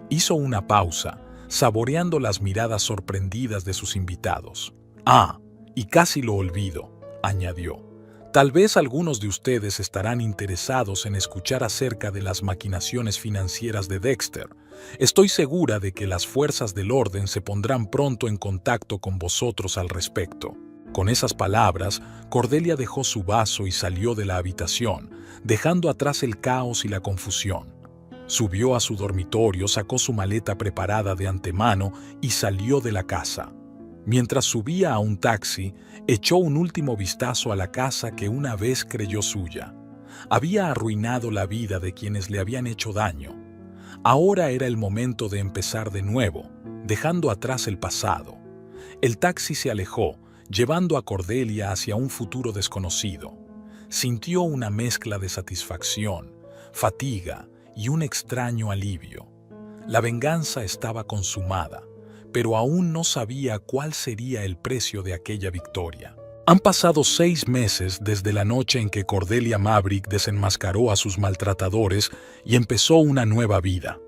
Hizo una pausa, saboreando las miradas sorprendidas de sus invitados. «Ah, y casi lo olvido», añadió. «Tal vez algunos de ustedes estarán interesados en escuchar acerca de las maquinaciones financieras de Dexter. Estoy segura de que las fuerzas del orden se pondrán pronto en contacto con vosotros al respecto». Con esas palabras, Cordelia dejó su vaso y salió de la habitación, dejando atrás el caos y la confusión. Subió a su dormitorio, sacó su maleta preparada de antemano y salió de la casa. Mientras subía a un taxi, echó un último vistazo a la casa que una vez creyó suya. Había arruinado la vida de quienes le habían hecho daño. Ahora era el momento de empezar de nuevo, dejando atrás el pasado. El taxi se alejó, llevando a Cordelia hacia un futuro desconocido. Sintió una mezcla de satisfacción, fatiga y un extraño alivio. La venganza estaba consumada, pero aún no sabía cuál sería el precio de aquella victoria. Han pasado 6 meses desde la noche en que Cordelia Maverick desenmascaró a sus maltratadores y empezó una nueva vida.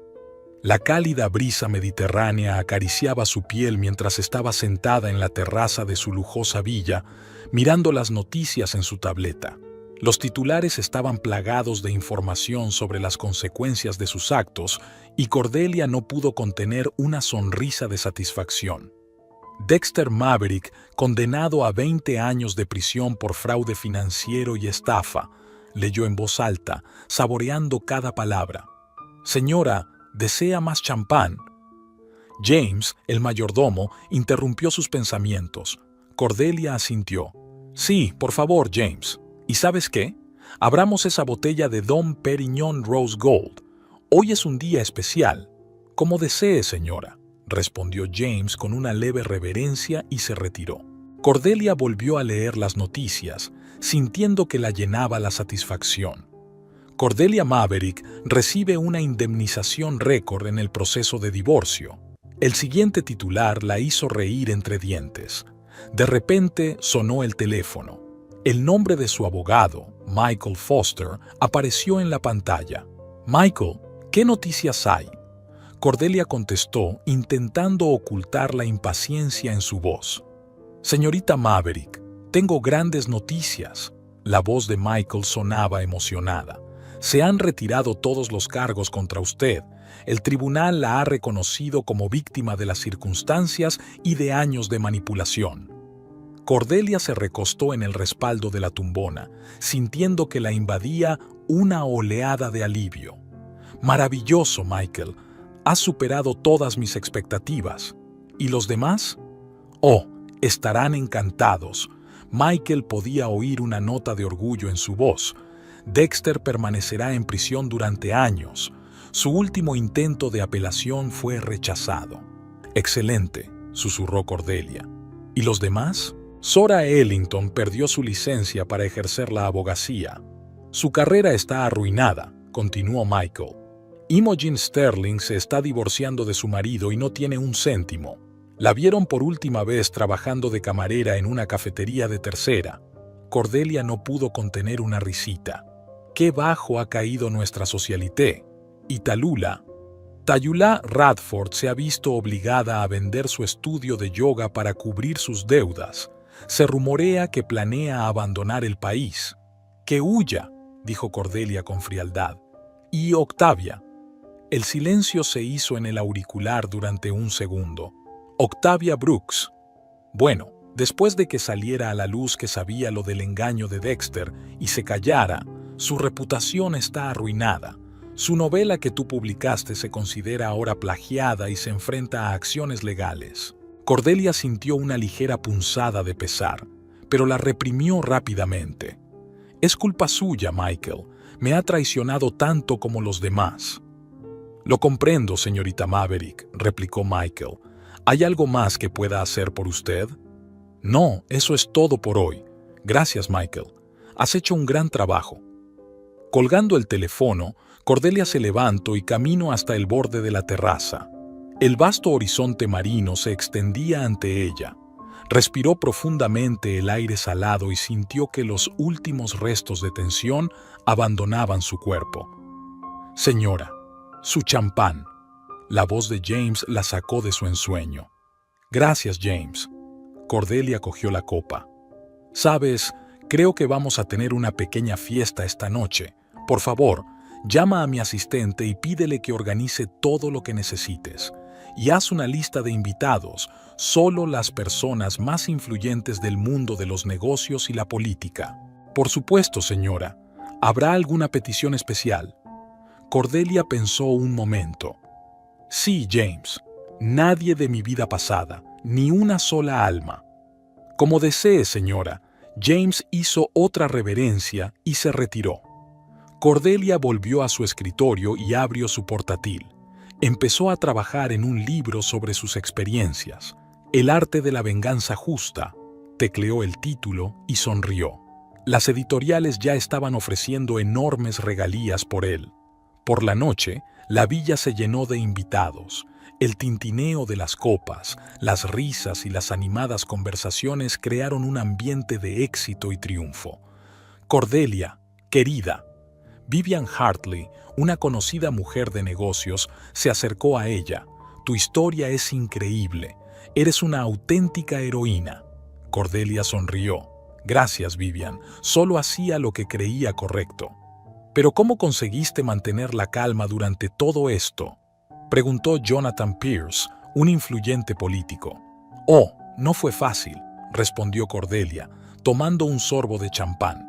La cálida brisa mediterránea acariciaba su piel mientras estaba sentada en la terraza de su lujosa villa, mirando las noticias en su tableta. Los titulares estaban plagados de información sobre las consecuencias de sus actos y Cordelia no pudo contener una sonrisa de satisfacción. Dexter Maverick, condenado a 20 años de prisión por fraude financiero y estafa, leyó en voz alta, saboreando cada palabra. «Señora, ¿desea más champán?». James, el mayordomo, interrumpió sus pensamientos. Cordelia asintió. «Sí, por favor, James. ¿Y sabes qué? Abramos esa botella de Dom Perignon Rose Gold. Hoy es un día especial». «Como desee, señora», respondió James con una leve reverencia y se retiró. Cordelia volvió a leer las noticias, sintiendo que la llenaba la satisfacción. Cordelia Maverick recibe una indemnización récord en el proceso de divorcio. El siguiente titular la hizo reír entre dientes. De repente sonó el teléfono. El nombre de su abogado, Michael Foster, apareció en la pantalla. «Michael, ¿qué noticias hay?». Cordelia contestó, intentando ocultar la impaciencia en su voz. «Señorita Maverick, tengo grandes noticias». La voz de Michael sonaba emocionada. «Se han retirado todos los cargos contra usted. El tribunal la ha reconocido como víctima de las circunstancias y de años de manipulación». Cordelia se recostó en el respaldo de la tumbona, sintiendo que la invadía una oleada de alivio. «Maravilloso, Michael. Has superado todas mis expectativas. ¿Y los demás?». «Oh, estarán encantados». Michael podía oír una nota de orgullo en su voz. «Dexter permanecerá en prisión durante años. Su último intento de apelación fue rechazado». «Excelente», susurró Cordelia. «¿Y los demás?». Zora Ellington perdió su licencia para ejercer la abogacía. «Su carrera está arruinada», continuó Michael. «Imogen Sterling se está divorciando de su marido y no tiene un céntimo. La vieron por última vez trabajando de camarera en una cafetería de tercera». Cordelia no pudo contener una risita. «Qué bajo ha caído nuestra socialité». «Y Tayula Radford se ha visto obligada a vender su estudio de yoga para cubrir sus deudas. Se rumorea que planea abandonar el país». «Que huya», dijo Cordelia con frialdad. «¿Y Octavia?». El silencio se hizo en el auricular durante un segundo. «Octavia Brooks». Bueno, después de que saliera a la luz que sabía lo del engaño de Dexter y se callara, su reputación está arruinada. Su novela que tú publicaste se considera ahora plagiada y se enfrenta a acciones legales. Cordelia sintió una ligera punzada de pesar, pero la reprimió rápidamente. «Es culpa suya, Michael. Me ha traicionado tanto como los demás». «Lo comprendo, señorita Maverick», replicó Michael. «¿Hay algo más que pueda hacer por usted?». «No, eso es todo por hoy. Gracias, Michael. Has hecho un gran trabajo». Colgando el teléfono, Cordelia se levantó y caminó hasta el borde de la terraza. El vasto horizonte marino se extendía ante ella. Respiró profundamente el aire salado y sintió que los últimos restos de tensión abandonaban su cuerpo. «Señora, su champán». La voz de James la sacó de su ensueño. «Gracias, James». Cordelia cogió la copa. «Sabes, creo que vamos a tener una pequeña fiesta esta noche. Por favor, llama a mi asistente y pídele que organice todo lo que necesites. Y haz una lista de invitados, solo las personas más influyentes del mundo de los negocios y la política». «Por supuesto, señora. ¿Habrá alguna petición especial?». Cordelia pensó un momento. «Sí, James. Nadie de mi vida pasada, ni una sola alma». «Como desee, señora». James hizo otra reverencia y se retiró. Cordelia volvió a su escritorio y abrió su portátil. Empezó a trabajar en un libro sobre sus experiencias. «El arte de la venganza justa». Tecleó el título y sonrió. Las editoriales ya estaban ofreciendo enormes regalías por él. Por la noche, la villa se llenó de invitados. El tintineo de las copas, las risas y las animadas conversaciones crearon un ambiente de éxito y triunfo. «Cordelia, querida». Vivian Hartley, una conocida mujer de negocios, se acercó a ella. «Tu historia es increíble. Eres una auténtica heroína». Cordelia sonrió. «Gracias, Vivian. Solo hacía lo que creía correcto». «¿Pero cómo conseguiste mantener la calma durante todo esto?», preguntó Jonathan Pierce, un influyente político. «Oh, no fue fácil», respondió Cordelia, tomando un sorbo de champán.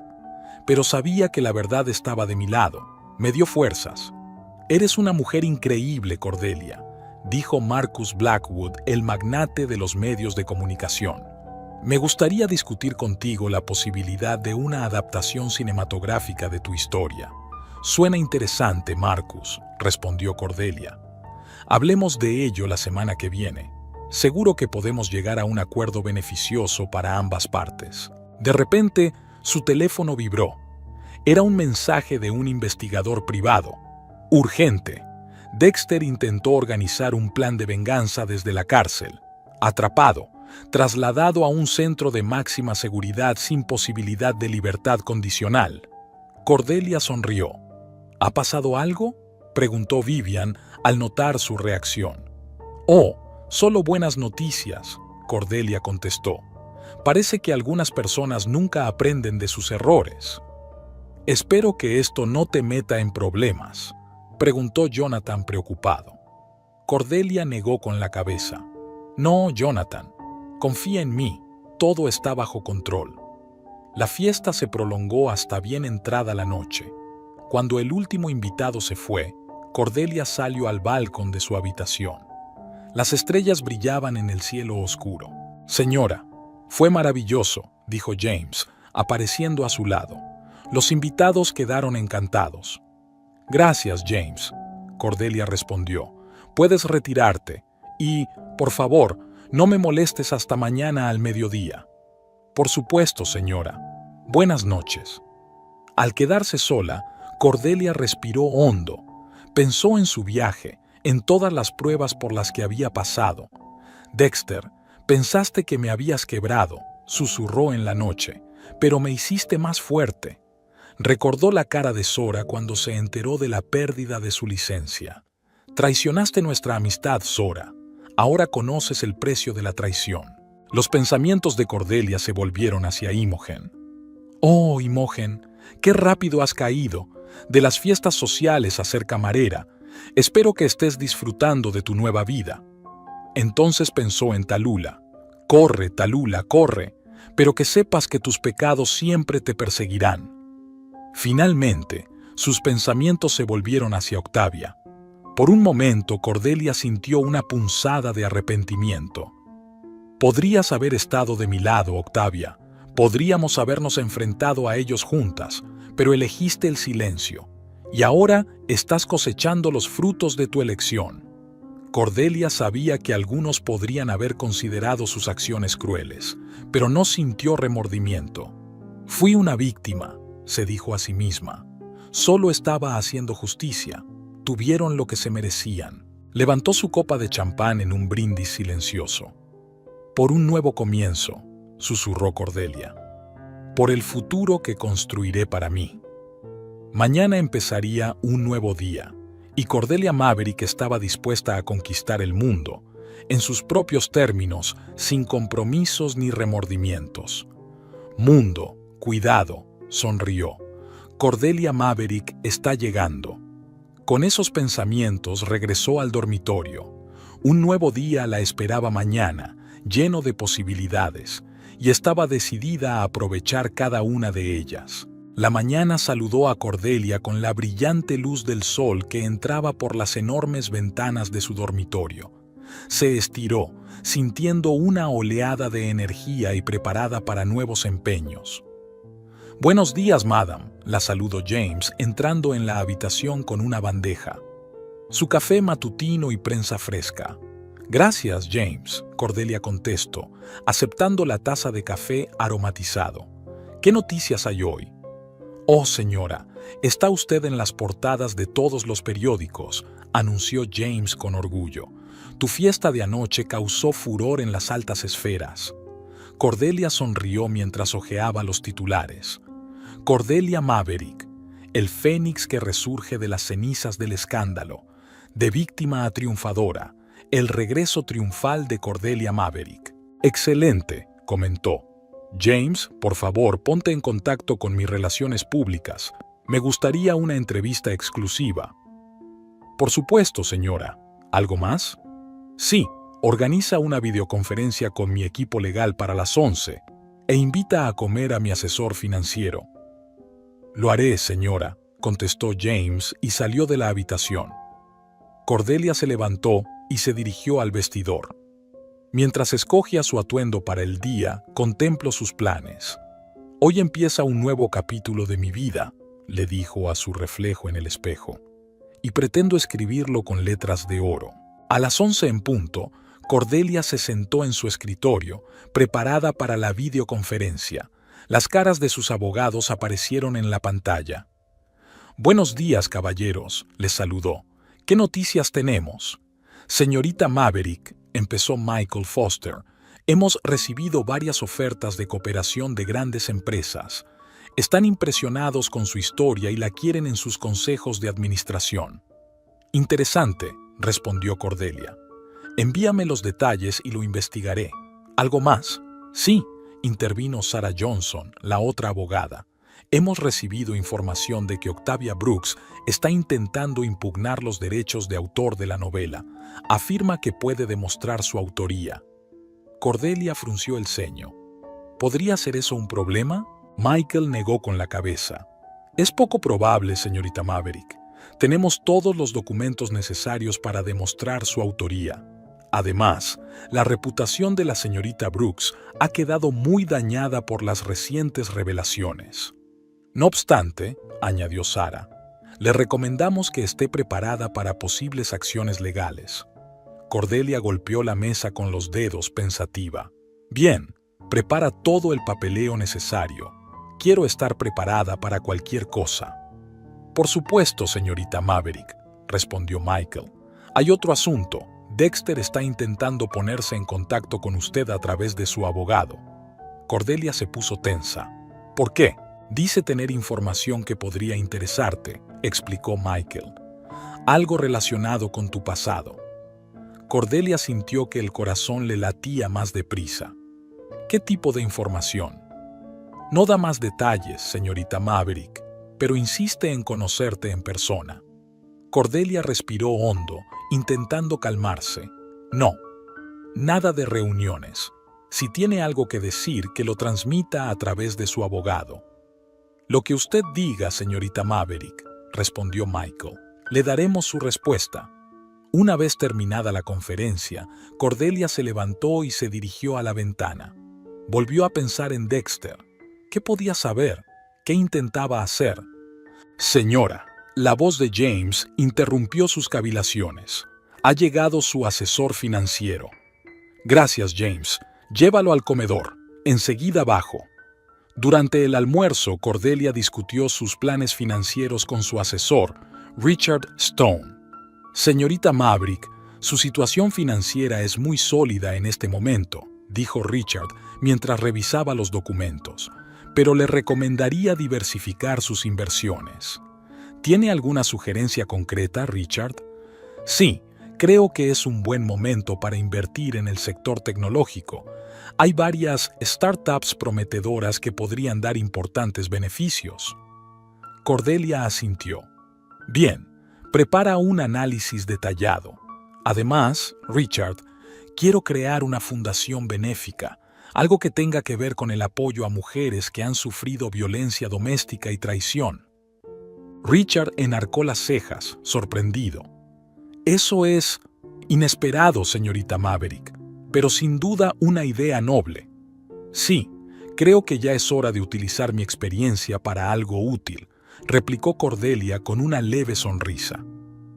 «Pero sabía que la verdad estaba de mi lado. Me dio fuerzas». «Eres una mujer increíble, Cordelia», dijo Marcus Blackwood, el magnate de los medios de comunicación. «Me gustaría discutir contigo la posibilidad de una adaptación cinematográfica de tu historia». «Suena interesante, Marcus», respondió Cordelia. «Hablemos de ello la semana que viene. Seguro que podemos llegar a un acuerdo beneficioso para ambas partes». De repente, su teléfono vibró. Era un mensaje de un investigador privado. Urgente. Dexter intentó organizar un plan de venganza desde la cárcel. Atrapado, trasladado a un centro de máxima seguridad sin posibilidad de libertad condicional. Cordelia sonrió. ¿Ha pasado algo?, preguntó Vivian al notar su reacción. Oh, solo buenas noticias, Cordelia contestó. Parece que algunas personas nunca aprenden de sus errores. Espero que esto no te meta en problemas, preguntó Jonathan preocupado. Cordelia negó con la cabeza. No, Jonathan, confía en mí, todo está bajo control. La fiesta se prolongó hasta bien entrada la noche. Cuando el último invitado se fue, Cordelia salió al balcón de su habitación. Las estrellas brillaban en el cielo oscuro. Señora, fue maravilloso, dijo James, apareciendo a su lado. Los invitados quedaron encantados. Gracias, James, Cordelia respondió. Puedes retirarte y, por favor, no me molestes hasta mañana al mediodía. Por supuesto, señora. Buenas noches. Al quedarse sola, Cordelia respiró hondo. Pensó en su viaje, en todas las pruebas por las que había pasado. Dexter, pensaste que me habías quebrado, susurró en la noche, pero me hiciste más fuerte. Recordó la cara de Zora cuando se enteró de la pérdida de su licencia. Traicionaste nuestra amistad, Zora. Ahora conoces el precio de la traición. Los pensamientos de Cordelia se volvieron hacia Imogen. Oh, Imogen, qué rápido has caído. De las fiestas sociales a ser camarera. Espero que estés disfrutando de tu nueva vida. Entonces pensó en Tallulah. Corre, Tallulah, corre, pero que sepas que tus pecados siempre te perseguirán. Finalmente, sus pensamientos se volvieron hacia Octavia. Por un momento, Cordelia sintió una punzada de arrepentimiento. Podrías haber estado de mi lado, Octavia. Podríamos habernos enfrentado a ellos juntas, pero elegiste el silencio. Y ahora estás cosechando los frutos de tu elección. Cordelia sabía que algunos podrían haber considerado sus acciones crueles, pero no sintió remordimiento. Fui una víctima, se dijo a sí misma. Solo estaba haciendo justicia. Tuvieron lo que se merecían. Levantó su copa de champán en un brindis silencioso. Por un nuevo comienzo, susurró Cordelia. Por el futuro que construiré para mí. Mañana empezaría un nuevo día, y Cordelia Maverick estaba dispuesta a conquistar el mundo, en sus propios términos, sin compromisos ni remordimientos. Mundo, cuidado, sonrió. Cordelia Maverick está llegando. Con esos pensamientos regresó al dormitorio. Un nuevo día la esperaba mañana, lleno de posibilidades, y estaba decidida a aprovechar cada una de ellas. La mañana saludó a Cordelia con la brillante luz del sol que entraba por las enormes ventanas de su dormitorio. Se estiró, sintiendo una oleada de energía y preparada para nuevos empeños. «Buenos días, madame», la saludó James, entrando en la habitación con una bandeja. Su café matutino y prensa fresca. «Gracias, James», Cordelia contestó, aceptando la taza de café aromatizado. «¿Qué noticias hay hoy?» «Oh, señora, está usted en las portadas de todos los periódicos», anunció James con orgullo. «Tu fiesta de anoche causó furor en las altas esferas». Cordelia sonrió mientras hojeaba los titulares. Cordelia Maverick, el fénix que resurge de las cenizas del escándalo, de víctima a triunfadora, el regreso triunfal de Cordelia Maverick. «Excelente», comentó. «James, por favor, ponte en contacto con mis relaciones públicas. Me gustaría una entrevista exclusiva». «Por supuesto, señora. ¿Algo más?» «Sí, organiza una videoconferencia con mi equipo legal para las 11 e invita a comer a mi asesor financiero». «Lo haré, señora», contestó James y salió de la habitación. Cordelia se levantó y se dirigió al vestidor. Mientras escogía su atuendo para el día, contempló sus planes. «Hoy empieza un nuevo capítulo de mi vida», le dijo a su reflejo en el espejo, «y pretendo escribirlo con letras de oro». A las 11 en punto, Cordelia se sentó en su escritorio, preparada para la videoconferencia. Las caras de sus abogados aparecieron en la pantalla. «Buenos días, caballeros», les saludó. «¿Qué noticias tenemos?» «Señorita Maverick», empezó Michael Foster, «hemos recibido varias ofertas de cooperación de grandes empresas. Están impresionados con su historia y la quieren en sus consejos de administración». «Interesante», respondió Cordelia. «Envíame los detalles y lo investigaré». «¿Algo más?» «Sí», intervino Sarah Johnson, la otra abogada. «Hemos recibido información de que Octavia Brooks está intentando impugnar los derechos de autor de la novela. Afirma que puede demostrar su autoría». Cordelia frunció el ceño. ¿Podría ser eso un problema? Michael negó con la cabeza. «Es poco probable, señorita Maverick. Tenemos todos los documentos necesarios para demostrar su autoría. Además, la reputación de la señorita Brooks ha quedado muy dañada por las recientes revelaciones. No obstante», añadió Sarah, «le recomendamos que esté preparada para posibles acciones legales». Cordelia golpeó la mesa con los dedos pensativa. «Bien, prepara todo el papeleo necesario. Quiero estar preparada para cualquier cosa». «Por supuesto, señorita Maverick», respondió Michael. «Hay otro asunto. Dexter está intentando ponerse en contacto con usted a través de su abogado». Cordelia se puso tensa. «¿Por qué?» «Dice tener información que podría interesarte», explicó Michael. «Algo relacionado con tu pasado». Cordelia sintió que el corazón le latía más deprisa. «¿Qué tipo de información?» «No da más detalles, señorita Maverick, pero insiste en conocerte en persona». Cordelia respiró hondo, intentando calmarse. «No, nada de reuniones. Si tiene algo que decir, que lo transmita a través de su abogado». «Lo que usted diga, señorita Maverick», respondió Michael. «Le daremos su respuesta». Una vez terminada la conferencia, Cordelia se levantó y se dirigió a la ventana. Volvió a pensar en Dexter. ¿Qué podía saber? ¿Qué intentaba hacer? «Señora», la voz de James interrumpió sus cavilaciones. «Ha llegado su asesor financiero». «Gracias, James. Llévalo al comedor. Enseguida bajo». Durante el almuerzo, Cordelia discutió sus planes financieros con su asesor, Richard Stone. «Señorita Maverick, su situación financiera es muy sólida en este momento», dijo Richard mientras revisaba los documentos, «pero le recomendaría diversificar sus inversiones». «¿Tiene alguna sugerencia concreta, Richard?» «Sí, creo que es un buen momento para invertir en el sector tecnológico. Hay varias startups prometedoras que podrían dar importantes beneficios». Cordelia asintió. «Bien, prepara un análisis detallado. Además, Richard, quiero crear una fundación benéfica, algo que tenga que ver con el apoyo a mujeres que han sufrido violencia doméstica y traición». Richard enarcó las cejas, sorprendido. «Eso es inesperado, señorita Maverick, pero sin duda una idea noble». «Sí, creo que ya es hora de utilizar mi experiencia para algo útil», replicó Cordelia con una leve sonrisa.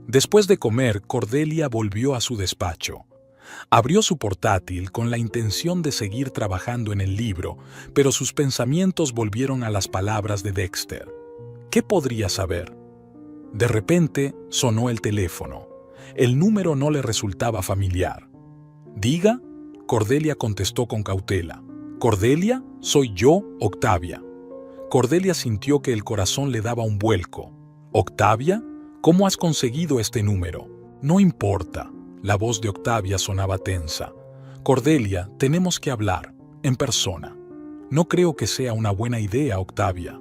Después de comer, Cordelia volvió a su despacho. Abrió su portátil con la intención de seguir trabajando en el libro, pero sus pensamientos volvieron a las palabras de Dexter. ¿Qué podría saber? De repente sonó el teléfono. El número no le resultaba familiar. «Diga», Cordelia contestó con cautela. «¿Cordelia? Soy yo, Octavia». Cordelia sintió que el corazón le daba un vuelco. «¿Octavia? ¿Cómo has conseguido este número?» «No importa». La voz de Octavia sonaba tensa. «Cordelia, tenemos que hablar, en persona». «No creo que sea una buena idea, Octavia».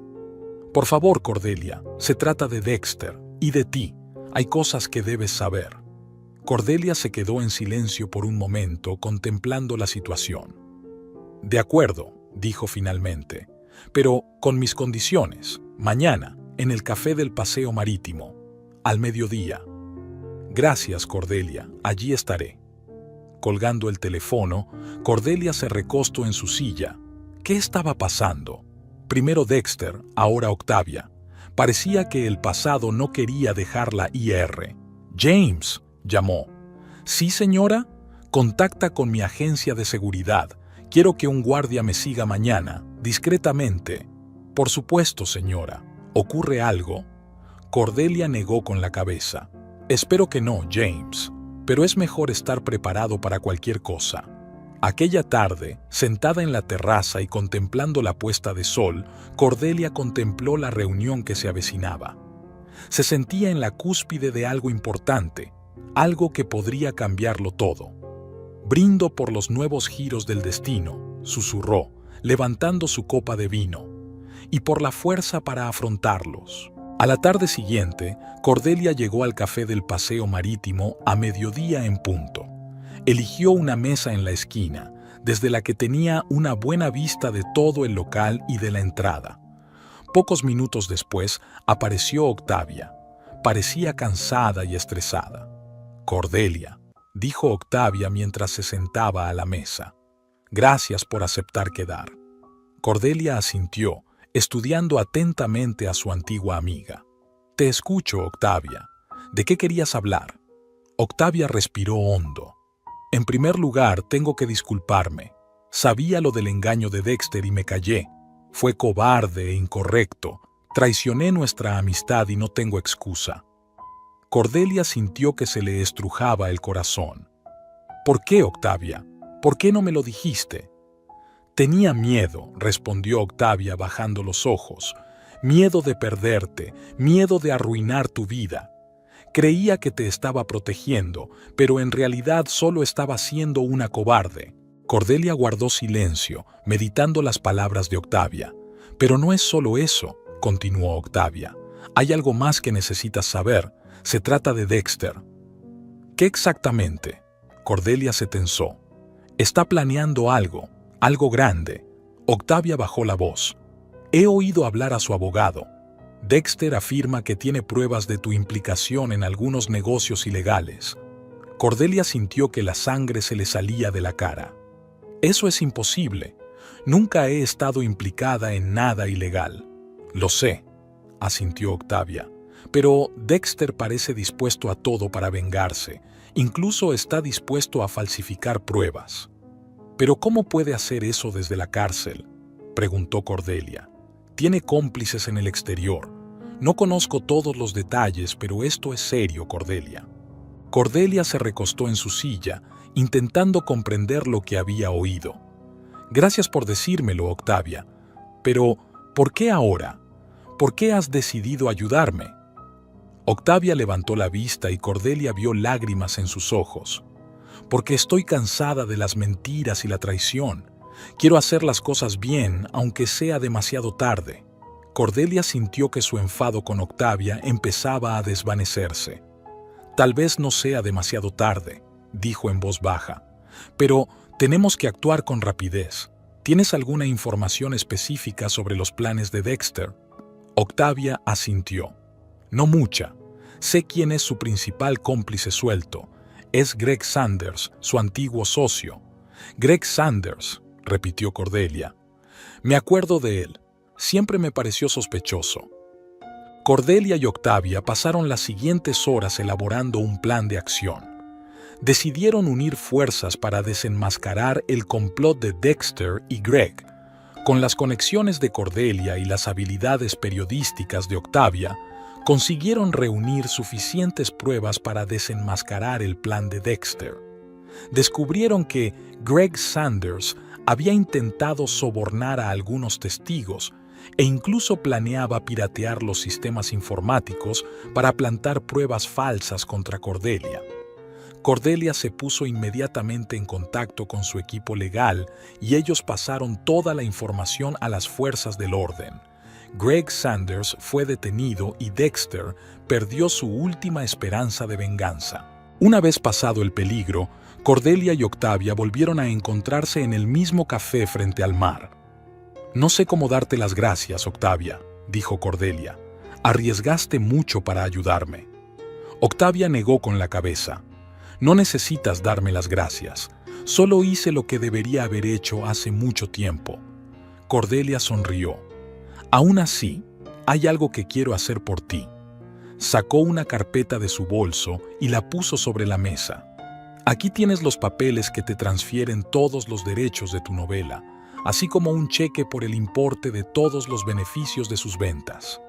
«Por favor, Cordelia, se trata de Dexter y de ti. Hay cosas que debes saber». Cordelia se quedó en silencio por un momento, contemplando la situación. «De acuerdo», dijo finalmente, «pero con mis condiciones. Mañana, en el café del Paseo Marítimo, al mediodía». «Gracias, Cordelia, allí estaré». Colgando el teléfono, Cordelia se recostó en su silla. ¿Qué estaba pasando? Primero Dexter, ahora Octavia. Parecía que el pasado no quería dejarla ir. «James», llamó. «Sí, señora. Contacta con mi agencia de seguridad. Quiero que un guardia me siga mañana», discretamente. «Por supuesto, señora. ¿Ocurre algo?» Cordelia negó con la cabeza. «Espero que no, James, pero es mejor estar preparado para cualquier cosa». Aquella tarde, sentada en la terraza y contemplando la puesta de sol, Cordelia contempló la reunión que se avecinaba. Se sentía en la cúspide de algo importante, algo que podría cambiarlo todo. «Brindo por los nuevos giros del destino», susurró, levantando su copa de vino, «y por la fuerza para afrontarlos». A la tarde siguiente, Cordelia llegó al café del Paseo Marítimo a mediodía en punto. Eligió una mesa en la esquina, desde la que tenía una buena vista de todo el local y de la entrada. Pocos minutos después apareció Octavia. Parecía cansada y estresada. «Cordelia», dijo Octavia mientras se sentaba a la mesa. «Gracias por aceptar quedar». Cordelia asintió, estudiando atentamente a su antigua amiga. «Te escucho, Octavia. ¿De qué querías hablar?» Octavia respiró hondo. «En primer lugar, tengo que disculparme. Sabía lo del engaño de Dexter y me callé. Fue cobarde e incorrecto. Traicioné nuestra amistad y no tengo excusa». Cordelia sintió que se le estrujaba el corazón. «¿Por qué, Octavia? ¿Por qué no me lo dijiste?» «Tenía miedo», respondió Octavia bajando los ojos. «Miedo de perderte, miedo de arruinar tu vida. Creía que te estaba protegiendo, pero en realidad solo estaba siendo una cobarde». Cordelia guardó silencio, meditando las palabras de Octavia. «Pero no es solo eso», continuó Octavia. «Hay algo más que necesitas saber. Se trata de Dexter». «¿Qué exactamente?» Cordelia se tensó. «Está planeando algo grande». Octavia bajó la voz. «He oído hablar a su abogado. Dexter afirma que tiene pruebas de tu implicación en algunos negocios ilegales». Cordelia sintió que la sangre se le salía de la cara. «Eso es imposible. Nunca he estado implicada en nada ilegal». «Lo sé», asintió Octavia. «Pero Dexter parece dispuesto a todo para vengarse. Incluso está dispuesto a falsificar pruebas». «¿Pero cómo puede hacer eso desde la cárcel?», preguntó Cordelia. «Tiene cómplices en el exterior. No conozco todos los detalles, pero esto es serio, Cordelia». Cordelia se recostó en su silla, intentando comprender lo que había oído. «Gracias por decírmelo, Octavia. Pero, ¿por qué ahora? ¿Por qué has decidido ayudarme?» Octavia levantó la vista y Cordelia vio lágrimas en sus ojos. «Porque estoy cansada de las mentiras y la traición. Quiero hacer las cosas bien, aunque sea demasiado tarde». Cordelia sintió que su enfado con Octavia empezaba a desvanecerse. «Tal vez no sea demasiado tarde», dijo en voz baja, «pero tenemos que actuar con rapidez. ¿Tienes alguna información específica sobre los planes de Dexter?» Octavia asintió. «No mucha. Sé quién es su principal cómplice suelto. Es Greg Sanders, su antiguo socio». «Greg Sanders», repitió Cordelia. «Me acuerdo de él. Siempre me pareció sospechoso». Cordelia y Octavia pasaron las siguientes horas elaborando un plan de acción. Decidieron unir fuerzas para desenmascarar el complot de Dexter y Greg. Con las conexiones de Cordelia y las habilidades periodísticas de Octavia, consiguieron reunir suficientes pruebas para desenmascarar el plan de Dexter. Descubrieron que Greg Sanders había intentado sobornar a algunos testigos e incluso planeaba piratear los sistemas informáticos para plantar pruebas falsas contra Cordelia. Cordelia se puso inmediatamente en contacto con su equipo legal y ellos pasaron toda la información a las fuerzas del orden. Greg Sanders fue detenido y Dexter perdió su última esperanza de venganza. Una vez pasado el peligro, Cordelia y Octavia volvieron a encontrarse en el mismo café frente al mar. «No sé cómo darte las gracias, Octavia», dijo Cordelia. «Arriesgaste mucho para ayudarme». Octavia negó con la cabeza. «No necesitas darme las gracias. Solo hice lo que debería haber hecho hace mucho tiempo». Cordelia sonrió. «Aún así, hay algo que quiero hacer por ti». Sacó una carpeta de su bolso y la puso sobre la mesa. «Aquí tienes los papeles que te transfieren todos los derechos de tu novela. así como un cheque por el importe de todos los beneficios de sus ventas.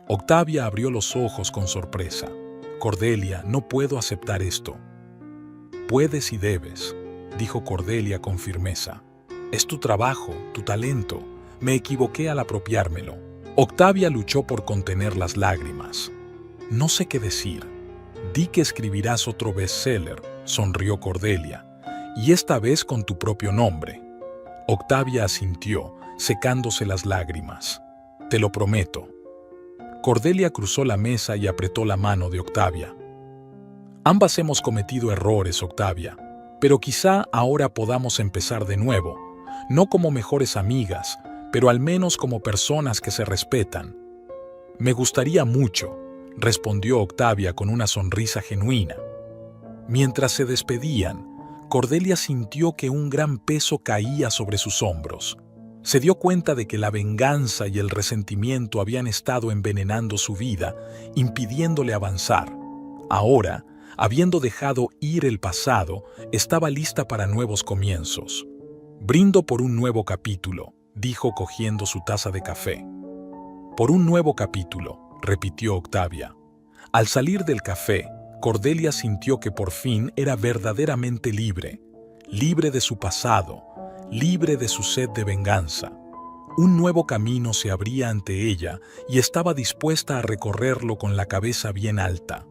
Octavia abrió los ojos con sorpresa. Cordelia, no puedo aceptar esto. Puedes y debes, dijo Cordelia con firmeza. Es tu trabajo, tu talento. Me equivoqué al apropiármelo. Octavia luchó por contener las lágrimas. No sé qué decir. Di que escribirás otro bestseller, sonrió Cordelia, y esta vez con tu propio nombre. Octavia asintió, secándose las lágrimas. Te lo prometo. Cordelia cruzó la mesa y apretó la mano de Octavia. Ambas hemos cometido errores, Octavia, pero quizá ahora podamos empezar de nuevo, no como mejores amigas, pero al menos como personas que se respetan. Me gustaría mucho, respondió Octavia con una sonrisa genuina. Mientras se despedían, Cordelia sintió que un gran peso caía sobre sus hombros. Se dio cuenta de que la venganza y el resentimiento habían estado envenenando su vida, impidiéndole avanzar. Ahora, habiendo dejado ir el pasado, estaba lista para nuevos comienzos. Brindo por un nuevo capítulo, dijo cogiendo su taza de café. Por un nuevo capítulo, repitió Octavia. Al salir del café, Cordelia sintió que por fin era verdaderamente libre, libre de su pasado, libre de su sed de venganza. Un nuevo camino se abría ante ella y estaba dispuesta a recorrerlo con la cabeza bien alta.